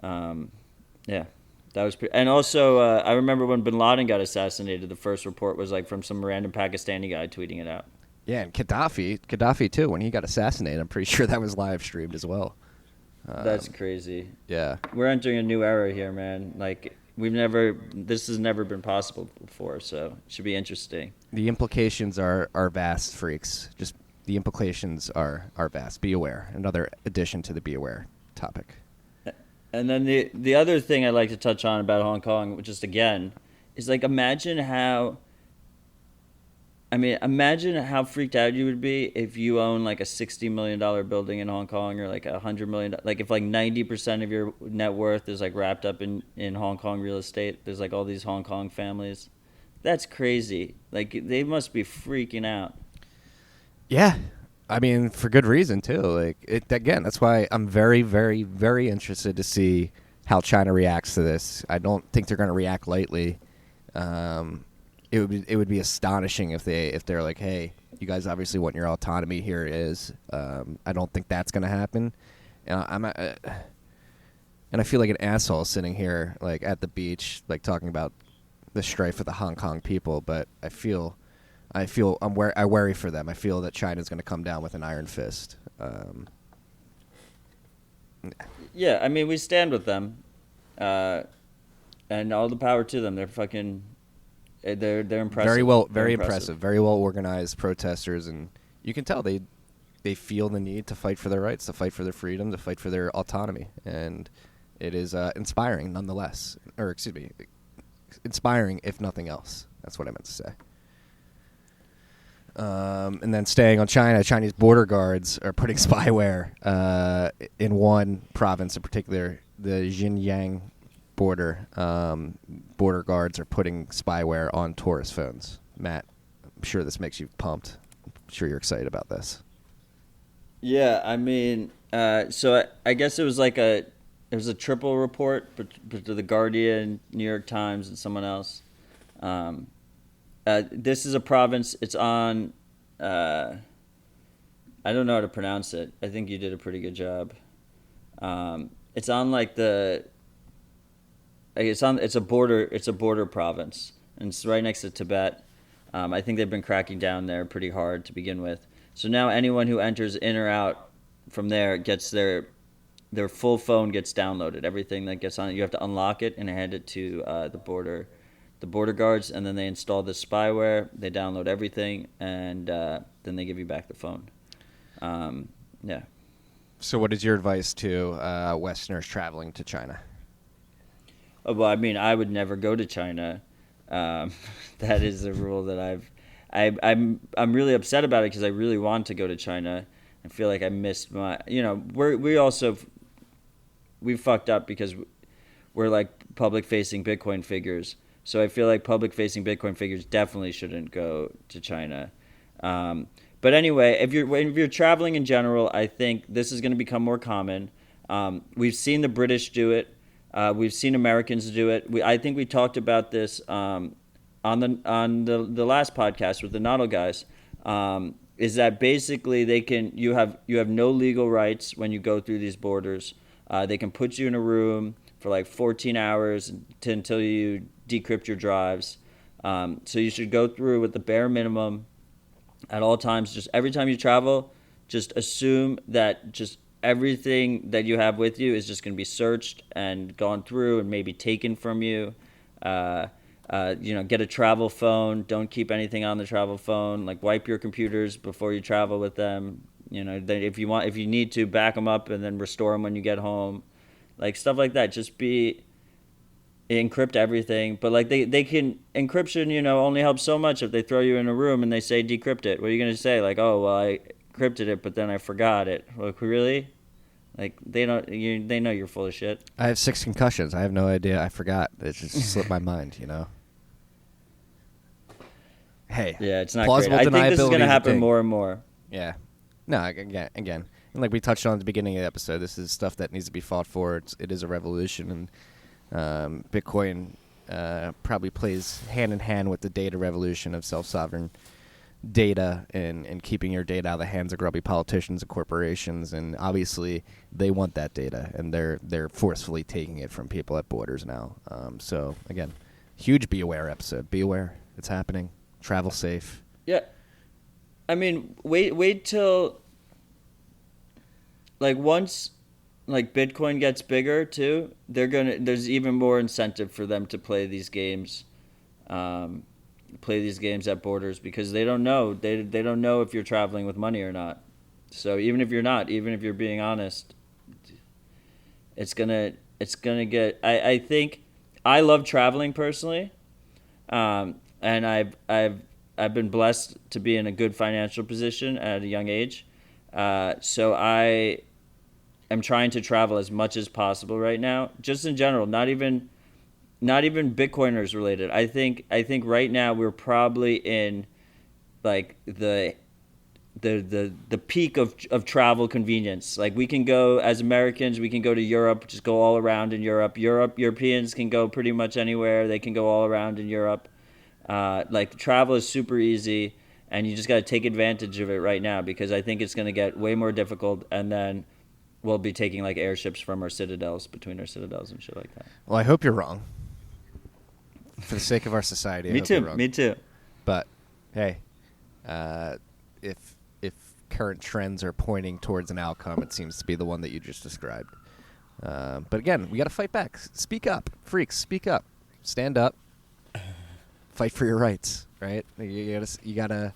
Yeah, that was and also I remember when Bin Laden got assassinated. The first report was like from some random Pakistani guy tweeting it out. Yeah, and Gaddafi too. When he got assassinated, I'm pretty sure that was live streamed as well. That's crazy. Yeah. We're entering a new era here, man. Like this has never been possible before, so it should be interesting. The implications are vast, freaks. Just the implications are vast. Be aware. Another addition to the Be Aware topic. And then the other thing I'd like to touch on about Hong Kong, just again, is like imagine how freaked out you would be if you own like a $60 million building in Hong Kong, or like $100 million. Like if like 90% of your net worth is like wrapped up in Hong Kong real estate. There's like all these Hong Kong families. That's crazy. Like they must be freaking out. Yeah. I mean, for good reason too. Like it again. That's why I'm very, very, very interested to see how China reacts to this. I don't think they're going to react lightly. It would be astonishing if they're like, hey, you guys obviously want your autonomy. Here it is. I don't think that's going to happen. And I feel like an asshole sitting here like at the beach, like talking about the strife of the Hong Kong people. But I worry for them. I feel that China's going to come down with an iron fist. Yeah, I mean, we stand with them, and all the power to them. They're fucking, they're impressive. Very impressive. Very well organized protesters, and you can tell they feel the need to fight for their rights, to fight for their freedom, to fight for their autonomy, and it is inspiring nonetheless. Or excuse me, inspiring if nothing else. That's what I meant to say. And then staying on China, Chinese border guards are putting spyware in one province in particular, the Xinjiang border. Border guards are putting spyware on tourist phones. Matt, I'm sure this makes you pumped. I'm sure you're excited about this. Yeah, I mean, so I guess it was like it was a triple report, but to the Guardian, New York Times, and someone else. This is a province. It's on. I don't know how to pronounce it. I think you did a pretty good job. It's on like the. It's a border. It's a border province, and it's right next to Tibet. I think they've been cracking down there pretty hard to begin with. So now anyone who enters in or out from there gets their full phone gets downloaded. Everything that gets on it, you have to unlock it and hand it to the border guards, and then they install the spyware. They download everything, and then they give you back the phone. Yeah. So, what is your advice to Westerners traveling to China? Oh, well, I mean, I would never go to China. That is a rule that I'm really upset about it because I really want to go to China. I feel like I missed my. We fucked up because we're like public facing Bitcoin figures. So I feel like public facing Bitcoin figures definitely shouldn't go to China. But anyway, if you're traveling in general, I think this is going to become more common. We've seen the British do it. We've seen Americans do it. I think we talked about this on the last podcast with the Nodal guys. Is that basically you have no legal rights when you go through these borders. They can put you in a room for like 14 hours until you decrypt your drives. So you should go through with the bare minimum at all times. Just every time you travel, just assume that just everything that you have with you is just going to be searched and gone through and maybe taken from you. Get a travel phone. Don't keep anything on the travel phone. Like wipe your computers before you travel with them. If you need to, back them up and then restore them when you get home. Like stuff like that. Just encrypt everything. But like they can encryption, only helps so much if they throw you in a room and they say decrypt it. What are you gonna say? Like, oh well, I encrypted it, but then I forgot it. Like really? Like they know you're full of shit. I have 6 concussions. I have no idea. I forgot. It just slipped my mind. Hey. Yeah, it's not plausible great. I think this is gonna happen thing. more and more. Yeah. No, again, and like we touched on at the beginning of the episode, this is stuff that needs to be fought for. It is a revolution, and Bitcoin probably plays hand in hand with the data revolution of self-sovereign data and keeping your data out of the hands of grubby politicians and corporations. And obviously, they want that data, and they're forcefully taking it from people at borders now. So again, huge be aware episode. Be aware, it's happening. Travel safe. Yeah. I mean, wait till like once like Bitcoin gets bigger too, there's even more incentive for them to play these games at borders because they don't know they don't know if you're traveling with money or not. So even if you're not, even if you're being honest, it's gonna get. I think I love traveling personally, and I've been blessed to be in a good financial position at a young age. So I am trying to travel as much as possible right now, just in general, not even Bitcoiners related. I think right now we're probably in like the peak of travel convenience. Like we can go as Americans, we can go to Europe, just go all around in Europe. Europeans can go pretty much anywhere. They can go all around in Europe. Like travel is super easy, and you just got to take advantage of it right now because I think it's going to get way more difficult, and then we'll be taking like airships from our citadels between our citadels and shit like that. Well, I hope you're wrong. For the sake of our society, I Me hope you're too. wrong. Me too. But hey, if current trends are pointing towards an outcome, it seems to be the one that you just described. But again, we got to fight back. Speak up, freaks. Speak up. Stand up. Fight for your rights. Right? You gotta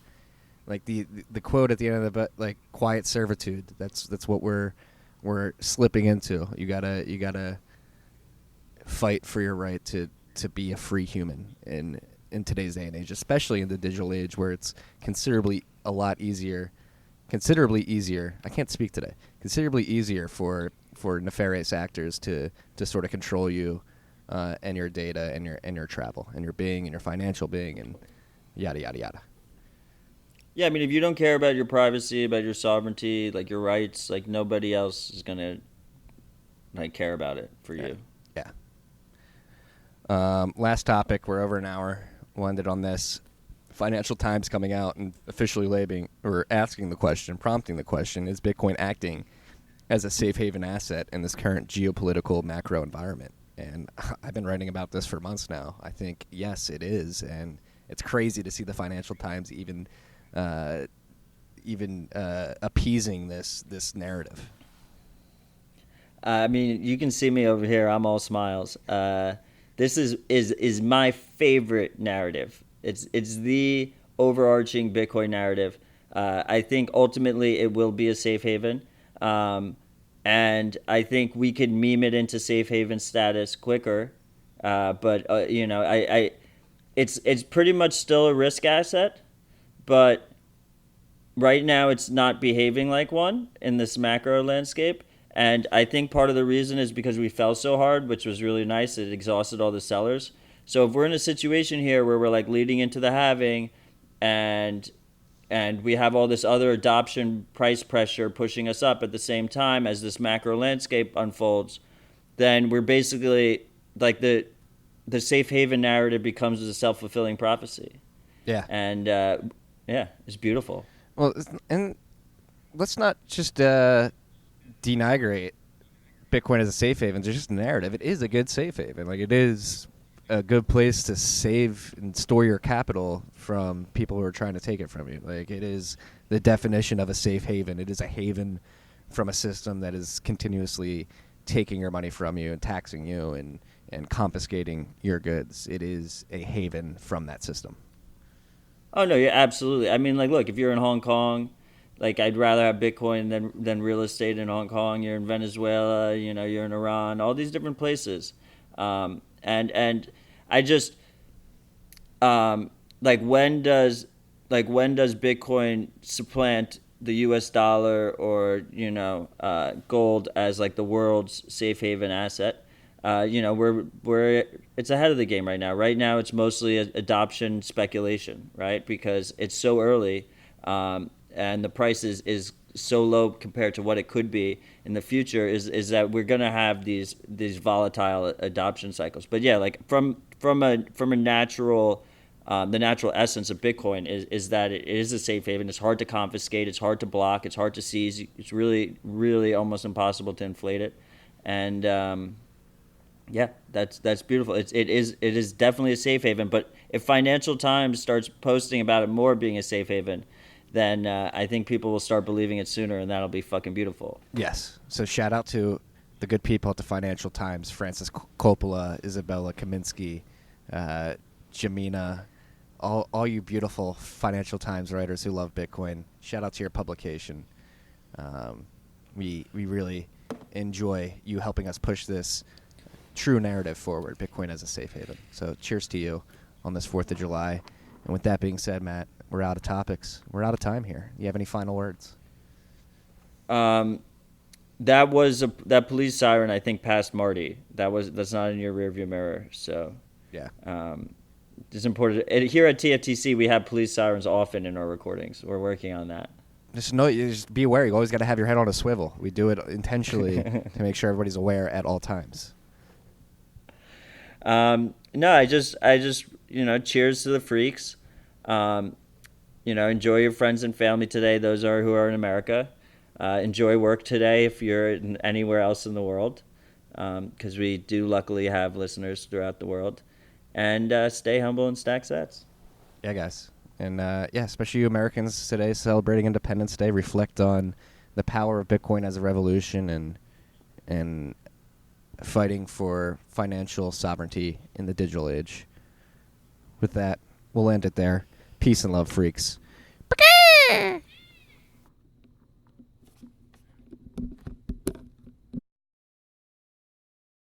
like the quote at the end of the quiet servitude. That's what we're slipping into. You gotta fight for your right to be a free human in today's day and age, especially in the digital age where it's considerably easier. I can't speak today. Considerably easier for nefarious actors to sort of control you and your data and your travel and your being and your financial being and yada yada yada. Yeah, I mean, if you don't care about your privacy, about your sovereignty, like your rights, like nobody else is gonna like care about it for you. Yeah. Last topic. We're over an hour. We'll end it on this. Financial Times coming out and officially prompting the question: is Bitcoin acting as a safe haven asset in this current geopolitical macro environment? And I've been writing about this for months now. I think yes, it is, and it's crazy to see the Financial Times even appeasing this narrative. I mean, you can see me over here. I'm all smiles. This is my favorite narrative. It's the overarching Bitcoin narrative. I think ultimately it will be a safe haven, and I think we could meme it into safe haven status quicker. But it's pretty much still a risk asset, but right now it's not behaving like one in this macro landscape. And I think part of the reason is because we fell so hard, which was really nice. It exhausted all the sellers. So if we're in a situation here where we're like leading into the halving and we have all this other adoption price pressure pushing us up at the same time as this macro landscape unfolds, then we're basically like the safe haven narrative becomes a self-fulfilling prophecy. Yeah. And it's beautiful. Well, and let's not just denigrate Bitcoin as a safe haven. It's just a narrative. It is a good safe haven. Like, it is a good place to save and store your capital from people who are trying to take it from you. Like, it is the definition of a safe haven. It is a haven from a system that is continuously taking your money from you and taxing you and confiscating your goods. It is a haven from that system. Oh no, yeah, absolutely. I mean, like, look, if you're in Hong Kong, like, I'd rather have Bitcoin than real estate in Hong Kong. You're in Venezuela, you're in Iran, all these different places, and I just when does Bitcoin supplant the U.S. dollar or gold as like the world's safe haven asset? We're it's ahead of the game right now. Right now, it's mostly adoption speculation, right? Because it's so early, and the price is so low compared to what it could be in the future. Is that we're gonna have these volatile adoption cycles? But yeah, like from a natural. The natural essence of Bitcoin is that it is a safe haven. It's hard to confiscate. It's hard to block. It's hard to seize. It's really, really almost impossible to inflate it. And yeah, that's beautiful. It is definitely a safe haven. But if Financial Times starts posting about it more being a safe haven, then I think people will start believing it sooner, and that'll be fucking beautiful. Yes. So shout out to the good people at the Financial Times: Francis Coppola, Isabella Kaminsky, Jamina. All you beautiful Financial Times writers who love Bitcoin, shout out to your publication. We really enjoy you helping us push this true narrative forward, Bitcoin as a safe haven. So cheers to you on this 4th of July. And with that being said, Matt, we're out of topics. We're out of time here. You have any final words? That police siren, I think, passed Marty. That's not in your rearview mirror. So Yeah. it's important. Here at TFTC, we have police sirens often in our recordings. We're working on that. Just be aware. You always got to have your head on a swivel. We do it intentionally to make sure everybody's aware at all times. No, I just cheers to the freaks. Enjoy your friends and family today. Those who are in America. Enjoy work today if you're anywhere else in the world, because we do luckily have listeners throughout the world. And stay humble and stack sats. Yeah, guys. And especially you Americans today celebrating Independence Day. Reflect on the power of Bitcoin as a revolution and fighting for financial sovereignty in the digital age. With that, we'll end it there. Peace and love, freaks.